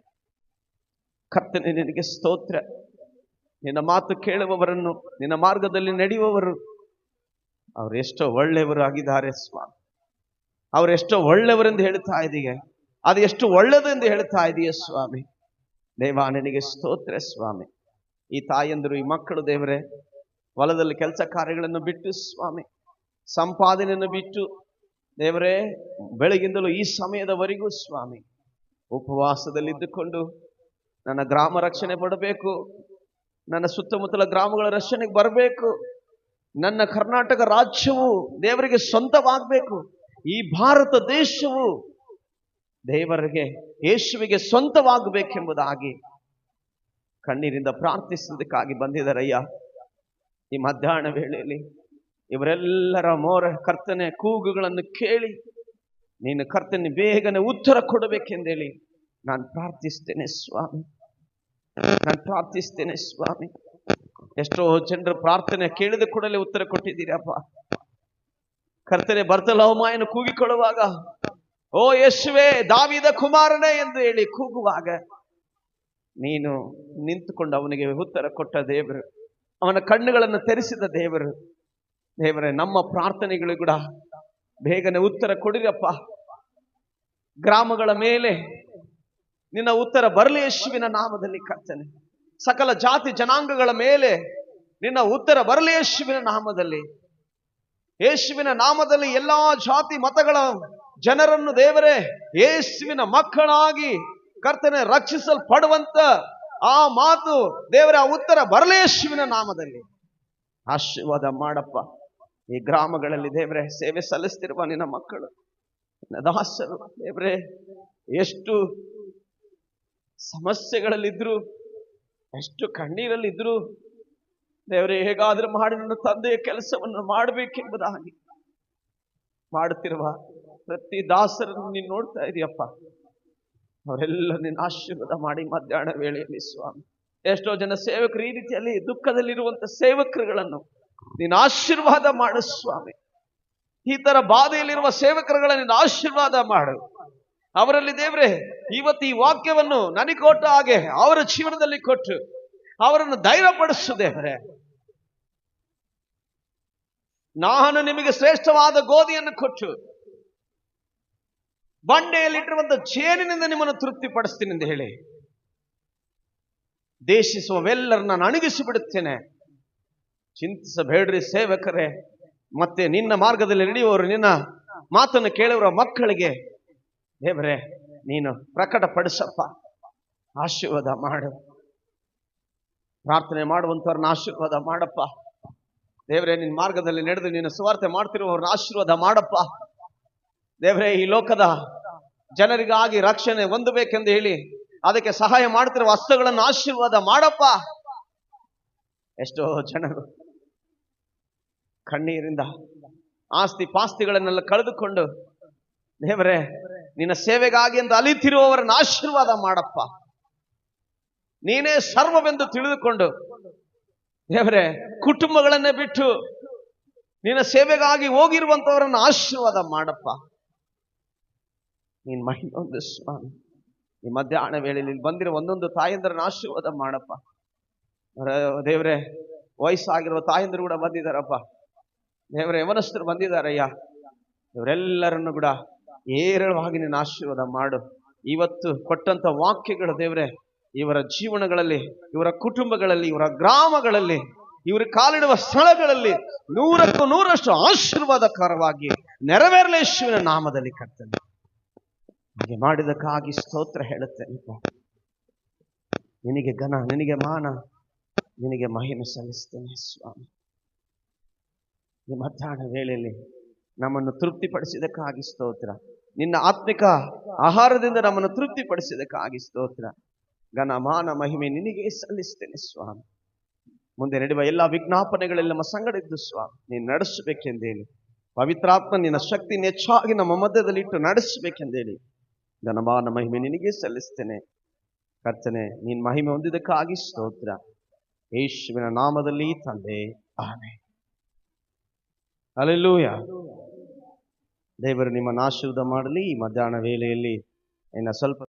ಕರ್ತನೆ ನಿನಗೆ ಸ್ತೋತ್ರ. ನಿನ್ನ ಮಾತು ಕೇಳುವವರನ್ನು, ನಿನ್ನ ಮಾರ್ಗದಲ್ಲಿ ನಡೆಯುವವರು ಅವರೆಷ್ಟೋ ಒಳ್ಳೆಯವರು ಆಗಿದ್ದಾರೆ ಸ್ವಾಮಿ. ಅವರೆಷ್ಟೋ ಒಳ್ಳೆಯವರೆಂದು ಹೇಳ್ತಾ ಇದೀಯ, ಅದು ಎಷ್ಟು ಒಳ್ಳೆಯದು ಎಂದು ಹೇಳ್ತಾ ಇದೀಯ ಸ್ವಾಮಿ. ದೇವ ನಿನಗೆ ಸ್ತೋತ್ರ ಸ್ವಾಮಿ. ಈ ತಾಯಂದರು, ಈ ಮಕ್ಕಳು ದೇವರೇ ಹೊಲದಲ್ಲಿ ಕೆಲಸ ಕಾರ್ಯಗಳನ್ನು ಬಿಟ್ಟು ಸ್ವಾಮಿ, ಸಂಪಾದನೆಯನ್ನು ಬಿಟ್ಟು ದೇವರೇ ಬೆಳಗಿಂದಲೂ ಈ ಸಮಯದವರೆಗೂ ಸ್ವಾಮಿ ಉಪವಾಸದಲ್ಲಿದ್ದುಕೊಂಡು ನನ್ನ ಗ್ರಾಮ ರಕ್ಷಣೆ ಪಡಬೇಕು, ನನ್ನ ಸುತ್ತಮುತ್ತಲ ಗ್ರಾಮಗಳ ರಕ್ಷಣೆಗೆ ಬರಬೇಕು, ನನ್ನ ಕರ್ನಾಟಕ ರಾಜ್ಯವು ದೇವರಿಗೆ ಸ್ವಂತವಾಗಬೇಕು, ಈ ಭಾರತ ದೇಶವು ದೇವರಿಗೆ ಯೇಸುವಿಗೆ ಸ್ವಂತವಾಗಬೇಕೆಂಬುದಾಗಿ ಕಣ್ಣೀರಿಂದ ಪ್ರಾರ್ಥಿಸುವುದಕ್ಕಾಗಿ ಬಂದಿದ್ದಾರಯ್ಯ. ಈ ಮಧ್ಯಾಹ್ನ ವೇಳೆಯಲ್ಲಿ ಇವರೆಲ್ಲರ ಕರ್ತನೆ ಕೂಗುಗಳನ್ನು ಕೇಳಿ ನೀನು ಕರ್ತನೆ ಬೇಗನೆ ಉತ್ತರ ಕೊಡಬೇಕೆಂದೇಳಿ ನಾನು ಪ್ರಾರ್ಥಿಸ್ತೇನೆ ಸ್ವಾಮಿ. ನಾನು ಪ್ರಾರ್ಥಿಸ್ತೇನೆ ಸ್ವಾಮಿ. ಎಷ್ಟೋ ಜನರ ಪ್ರಾರ್ಥನೆ ಕೇಳಿದ ಕೂಡಲೇ ಉತ್ತರ ಕೊಟ್ಟಿದ್ದೀರಪ್ಪ. ಕರ್ತನೆ ಬರ್ತಲೋಮಾಯನು ಕೂಗಿಕೊಳ್ಳುವಾಗ, ಓ ಯೇಸುವೇ ದಾವೀದ ಕುಮಾರನೇ ಎಂದು ಹೇಳಿ ಕೂಗುವಾಗ ನೀನು ನಿಂತುಕೊಂಡು ಅವನಿಗೆ ಉತ್ತರ ಕೊಟ್ಟ ದೇವರು, ಅವನ ಕಣ್ಣುಗಳನ್ನು ತೆರೆಸಿದ ದೇವರು. ದೇವರೇ, ನಮ್ಮ ಪ್ರಾರ್ಥನೆಗಳು ಕೂಡ ಬೇಗನೆ ಉತ್ತರ ಕೊಡಿರಪ್ಪ. ಗ್ರಾಮಗಳ ಮೇಲೆ ನಿನ್ನ ಉತ್ತರ ಬರಲಿ ಯೇಸುವಿನ ನಾಮದಲ್ಲಿ ಕರ್ತನೆ. ಸಕಲ ಜಾತಿ ಜನಾಂಗಗಳ ಮೇಲೆ ನಿನ್ನ ಉತ್ತರ ಬರಲಿ ಯೇಸುವಿನ ನಾಮದಲ್ಲಿ. ಯೇಸುವಿನ ನಾಮದಲ್ಲಿ ಎಲ್ಲಾ ಜಾತಿ ಮತಗಳ ಜನರನ್ನು ದೇವರೇ ಯೇಸುವಿನ ಮಕ್ಕಳಾಗಿ ಕರ್ತನೆ ರಕ್ಷಿಸಲ್ಪಡುವಂತ ಆ ಮಾತು ದೇವರ ಉತ್ತರ ಬರಲಿ ಯೇಸುವಿನ ನಾಮದಲ್ಲಿ. ಆಶೀರ್ವಾದ ಮಾಡಪ್ಪ. ಈ ಗ್ರಾಮಗಳಲ್ಲಿ ದೇವರೇ ಸೇವೆ ಸಲ್ಲಿಸ್ತಿರುವ ನಿನ್ನ ಮಕ್ಕಳು, ನಿನ್ನ ದಾಸರು ದೇವರೇ, ಎಷ್ಟು ಸಮಸ್ಯೆಗಳಲ್ಲಿದ್ರು, ಎಷ್ಟು ಕಣ್ಣೀರಲ್ಲಿದ್ರು ದೇವರೇ, ಹೇಗಾದ್ರೂ ಮಾಡಿ ನನ್ನ ತಂದೆಯ ಕೆಲಸವನ್ನು ಮಾಡಬೇಕೆಂಬುದಾಗಿ ಮಾಡುತ್ತಿರುವ ಪ್ರತಿ ದಾಸರನ್ನು ನೀನು ನೋಡ್ತಾ ಇದೆಯಪ್ಪ. ಅವರೆಲ್ಲ ನಿನ್ನ ಆಶೀರ್ವಾದ ಮಾಡಿ ಮಧ್ಯಾಹ್ನ ವೇಳೆಯಲ್ಲಿ ಸ್ವಾಮಿ. ಎಷ್ಟೋ ಜನ ಸೇವಕರು ಈ ರೀತಿಯಲ್ಲಿ ದುಃಖದಲ್ಲಿರುವಂತ ಸೇವಕರುಗಳನ್ನು ನೀನು ಆಶೀರ್ವಾದ ಮಾಡು ಸ್ವಾಮಿ. ಈ ತರ ಬಾಧೆಯಲ್ಲಿರುವ ಸೇವಕರುಗಳನ್ನು ನೀನು ಆಶೀರ್ವಾದ ಮಾಡು. ಅವರಲ್ಲಿ ದೇವರೇ ಇವತ್ತು ಈ ವಾಕ್ಯವನ್ನು ನನಗೆ ಕೊಟ್ಟ ಹಾಗೆ ಅವರ ಜೀವನದಲ್ಲಿ ಕೊಟ್ಟು ಅವರನ್ನು ಧೈರ್ಯಪಡಿಸು ದೇವರೇ. ನಾನು ನಿಮಗೆ ಶ್ರೇಷ್ಠವಾದ ಗೋಧಿಯನ್ನು ಕೊಟ್ಟು ಬಂಡೆಯಲ್ಲಿಟ್ಟಿರುವಂತ ಜೇನಿನಿಂದ ನಿಮ್ಮನ್ನು ತೃಪ್ತಿಪಡಿಸ್ತೀನಿ ಎಂದು ಹೇಳಿ ದೇಶಿಸುವವೆಲ್ಲರನ್ನ ನಾನು ಅಣಗಿಸಿ ಬಿಡುತ್ತೇನೆ. ಚಿಂತಿಸಬೇಡ್ರಿ ಸೇವಕರೇ. ಮತ್ತೆ ನಿನ್ನ ಮಾರ್ಗದಲ್ಲಿ ನಡೆಯುವವರು, ನಿನ್ನ ಮಾತನ್ನು ಕೇಳುವವರ ಮಕ್ಕಳಿಗೆ ದೇವರೇ ನೀನು ಪ್ರಕಟಪಡಿಸಪ್ಪ. ಆಶೀರ್ವಾದ ಮಾಡು. ಪ್ರಾರ್ಥನೆ ಮಾಡುವಂತವ್ರನ್ನ ಆಶೀರ್ವಾದ ಮಾಡಪ್ಪ ದೇವರೇ. ನಿನ್ನ ಮಾರ್ಗದಲ್ಲಿ ನಡೆದು ನೀನು ಸುವಾರ್ತೆ ಮಾಡ್ತಿರುವವ್ರನ್ನ ಆಶೀರ್ವಾದ ಮಾಡಪ್ಪ ದೇವರೇ. ಈ ಲೋಕದ ಜನರಿಗಾಗಿ ರಕ್ಷಣೆ ಹೊಂದಬೇಕೆಂದು ಹೇಳಿ ಅದಕ್ಕೆ ಸಹಾಯ ಮಾಡ್ತಿರುವ ಹಸ್ತಗಳನ್ನು ಆಶೀರ್ವಾದ ಮಾಡಪ್ಪ. ಎಷ್ಟೋ ಜನರು ಕಣ್ಣೀರಿಂದ ಆಸ್ತಿ ಪಾಸ್ತಿಗಳನ್ನೆಲ್ಲ ಕಳೆದುಕೊಂಡು ದೇವರೇ ನಿನ್ನ ಸೇವೆಗಾಗಿ ಎಂದು ಅಲಿತಿರುವವರನ್ನು ಆಶೀರ್ವಾದ ಮಾಡಪ್ಪ. ನೀನೇ ಸರ್ವವೆಂದು ತಿಳಿದುಕೊಂಡು ದೇವರೇ ಕುಟುಂಬಗಳನ್ನೇ ಬಿಟ್ಟು ನಿನ್ನ ಸೇವೆಗಾಗಿ ಹೋಗಿರುವಂತವರನ್ನು ಆಶೀರ್ವಾದ ಮಾಡಪ್ಪ. ನೀನ್ ಮಹಿಮೆ ಒಂದು ಸ್ವಾಮಿ. ಈ ಮಧ್ಯಾಹ್ನ ವೇಳೆಯಲ್ಲಿ ಬಂದಿರೋ ಒಂದೊಂದು ತಾಯಂದಿರನ್ನ ಆಶೀರ್ವಾದ ಮಾಡಪ್ಪ ದೇವರೇ. ವಯಸ್ಸಾಗಿರುವ ತಾಯಂದಿರು ಕೂಡ ಬಂದಿದ್ದಾರಪ್ಪ ದೇವರೇ. ಯವನಸ್ಥರು ಬಂದಿದ್ದಾರಯ್ಯ. ಇವರೆಲ್ಲರನ್ನು ಕೂಡ ಏರಳವಾಗಿ ನಿನ್ನ ಆಶೀರ್ವಾದ ಮಾಡು. ಇವತ್ತು ಕೊಟ್ಟಂತ ವಾಕ್ಯಗಳು ದೇವರೇ ಇವರ ಜೀವನಗಳಲ್ಲಿ, ಇವರ ಕುಟುಂಬಗಳಲ್ಲಿ, ಇವರ ಗ್ರಾಮಗಳಲ್ಲಿ, ಇವರು ಕಾಲಿಡುವ ಸ್ಥಳಗಳಲ್ಲಿ 100ಕ್ಕೂ 100ರಷ್ಟು ಆಶೀರ್ವಾದಕರವಾಗಿ ನೆರವೇರಲಿ ಯೇಸುವಿನ ನಾಮದಲ್ಲಿ ಕರ್ತನೆ. ಹಾಗೆ ಮಾಡಿದಕ್ಕಾಗಿ ಸ್ತೋತ್ರ ಹೇಳುತ್ತೇನೆ. ನಿನಗೆ ಘನ, ನಿನಗೆ ಮಾನ, ನಿನಗೆ ಮಹಿಮೆ ಸಲ್ಲಿಸ್ತೇನೆ ಸ್ವಾಮಿ. ಈ ಮಧ್ಯಾಹ್ನ ವೇಳೆಯಲ್ಲಿ ನಮ್ಮನ್ನು ತೃಪ್ತಿಪಡಿಸಿದಕ್ಕಾಗಿ ಸ್ತೋತ್ರ. ನಿನ್ನ ಆತ್ಮಿಕ ಆಹಾರದಿಂದ ನಮ್ಮನ್ನು ತೃಪ್ತಿಪಡಿಸಿದಕ್ಕಾಗಿ ಸ್ತೋತ್ರ. ಘನ ಮಾನ ಮಹಿಮೆ ನಿನಗೆ ಸಲ್ಲಿಸ್ತೇನೆ ಸ್ವಾಮಿ. ಮುಂದೆ ನಡೆಯುವ ಎಲ್ಲ ವಿಜ್ಞಾಪನೆಗಳೆಲ್ಲ ನಮ್ಮ ಸಂಗಡ ಇದ್ದು ಸ್ವಾಮಿ ನೀನು ನಡೆಸಬೇಕೆಂದೇಳಿ, ಪವಿತ್ರಾತ್ಮ ನಿನ್ನ ಶಕ್ತಿನ ಹೆಚ್ಚಾಗಿ ನಮ್ಮ ಮಧ್ಯದಲ್ಲಿ ಇಟ್ಟು ನಡೆಸಬೇಕೆಂದೇಳಿ ಘನ ಮಾನ ಮಹಿಮೆ ನಿನಗೆ ಸಲ್ಲಿಸ್ತೇನೆ ಕರ್ತನೆ. ನೀನು ಮಹಿಮೆ ಹೊಂದಿದಕ್ಕಾಗಿ ಸ್ತೋತ್ರ. ಯೇಸುವಿನ ನಾಮದಲ್ಲಿ ತಂದೆ, ಆಮೆನ್. ಹಲ್ಲೆಲೂಯಾ. ದೇವರು ನಿಮ್ಮನ್ನು ಆಶೀರ್ವಾದ ಮಾಡಲಿ. ಈ ಮಧ್ಯಾಹ್ನ ವೇಳೆಯಲ್ಲಿ ಇನ್ನು ಸ್ವಲ್ಪ